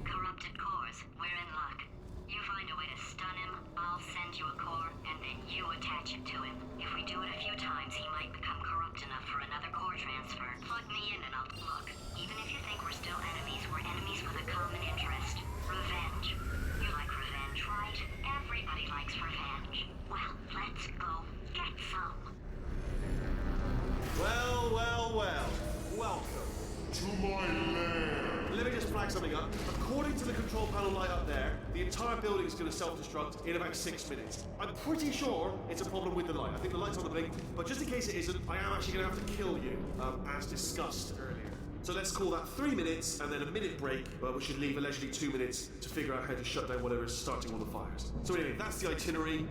[SPEAKER 6] Corrupted cores, we're in luck. You find a way to stun him, I'll send you a core, and then you attach it to him. If we do it a few times, he might become corrupt enough for another core transfer. Plug me in and I'll look. Even if you think we're still enemies, we're enemies with a common interest. Revenge. You like revenge, right? Everybody likes revenge. Well, let's go get some.
[SPEAKER 2] Well, well, well. Welcome.
[SPEAKER 4] To my lair.
[SPEAKER 2] Let me just flag something up. According to the control panel light up there, the entire building is going to self-destruct in about 6 minutes. I'm pretty sure it's a problem with the light. I think the light's on the blink, but just in case it isn't, I am actually going to have to kill you, as discussed earlier. So let's call that 3 minutes and then a minute break, but we should leave allegedly 2 minutes to figure out how to shut down whatever is starting all the fires. So anyway, that's the itinerary.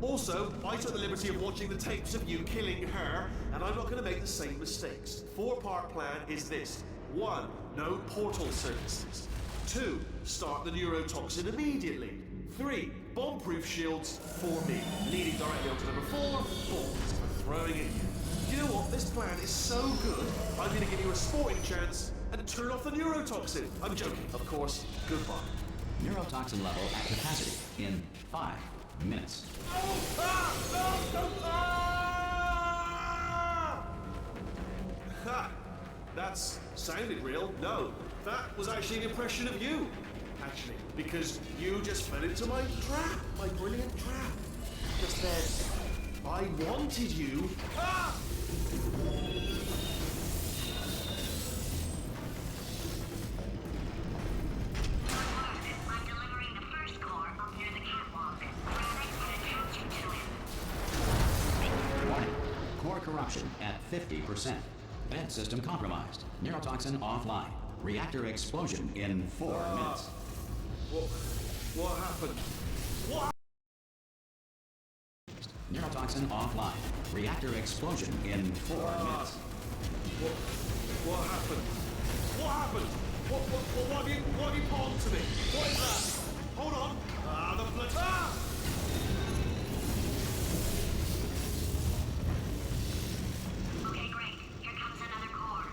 [SPEAKER 2] Also, I took the liberty of watching the tapes of you killing her, and I'm not going to make the same mistakes. 4-part plan is this. 1. No portal services. 2. Start the neurotoxin immediately. 3. Bomb-proof shields for me. Leading directly onto number 4. Bombs for throwing at you. You know what? This plan is so good, I'm going to give you a sporting chance and turn off the neurotoxin. I'm joking, of course. Goodbye.
[SPEAKER 1] Neurotoxin level at capacity in 5 minutes.
[SPEAKER 2] Ha! That's sounded real. No, that was actually an impression of you. Actually, because you just fell into my trap, my brilliant trap. Just then, I wanted you. Ah!
[SPEAKER 6] I'm delivering the first core up near the catwalk. Grab it and attach it to him.
[SPEAKER 1] Warning. Core corruption at 50%. Vent system compromised. Neurotoxin offline. Reactor explosion in 4 minutes.
[SPEAKER 2] What happened? What?
[SPEAKER 1] Neurotoxin offline. Reactor explosion in 4 minutes.
[SPEAKER 2] What happened? What happened? What have you put onto me? What is that? Hold on. The blood. Ah!
[SPEAKER 6] Okay, great. Here comes another core.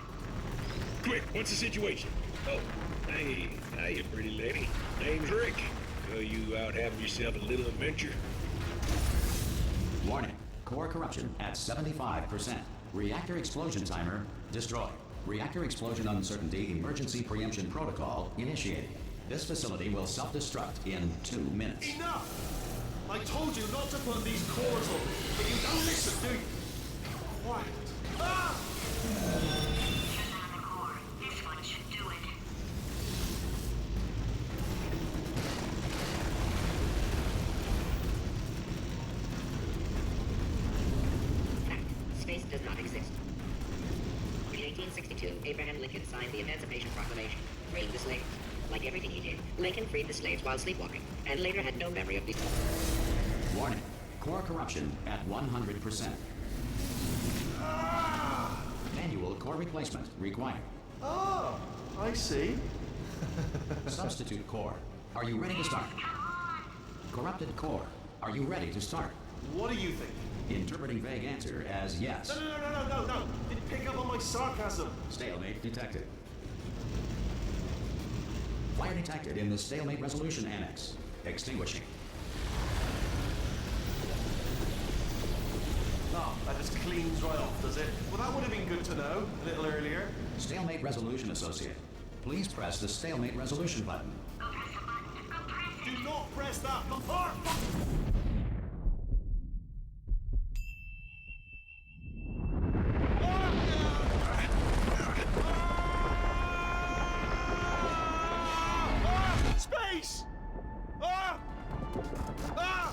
[SPEAKER 8] Quick, what's the situation? Oh, hey, hiya, pretty lady. Name's Rick. So you out having yourself a little adventure?
[SPEAKER 1] Warning. Core corruption at 75%. Reactor explosion timer destroyed. Reactor explosion uncertainty emergency preemption protocol initiated. This facility will self-destruct in 2 minutes.
[SPEAKER 2] Enough! I told you not to put these cores on, but you don't listen, do you? Quiet. Ah!
[SPEAKER 6] Here's another core. This one should do it.
[SPEAKER 9] Space does not exist. In 1862, Abraham Lincoln signed the Emancipation Proclamation, freeing the slaves. Like everything he did, Lincoln freed the slaves while sleepwalking, and later had no memory of the...
[SPEAKER 1] Warning. Core corruption at 100%. Manual core replacement required.
[SPEAKER 2] Oh, I see.
[SPEAKER 1] Substitute core. Are you ready to start? Corrupted core. Are you ready to start?
[SPEAKER 2] What do you think?
[SPEAKER 1] Interpreting vague answer as yes.
[SPEAKER 2] No. Didn't pick up on my sarcasm.
[SPEAKER 1] Stalemate detected. Fire detected in the stalemate resolution annex. Extinguishing.
[SPEAKER 2] Oh, I just cleans right off, does it? Well, that would have been good to know a little earlier.
[SPEAKER 1] Stalemate resolution associate. Please press the stalemate resolution button.
[SPEAKER 6] Go press the button. Go press it.
[SPEAKER 2] Do not press that. Space! Ah! Ah!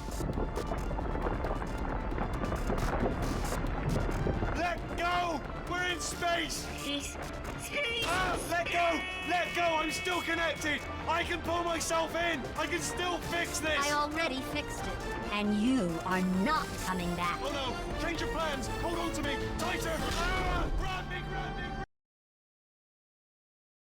[SPEAKER 2] Let go! We're in space!
[SPEAKER 6] Space.
[SPEAKER 2] Ah! Let go! Let go! I'm still connected! I can pull myself in! I can still fix this!
[SPEAKER 3] I already fixed it. And you are not coming back.
[SPEAKER 2] Oh no! Change your plans! Hold on to me! Tighter! Ah! Grab me! Grab me!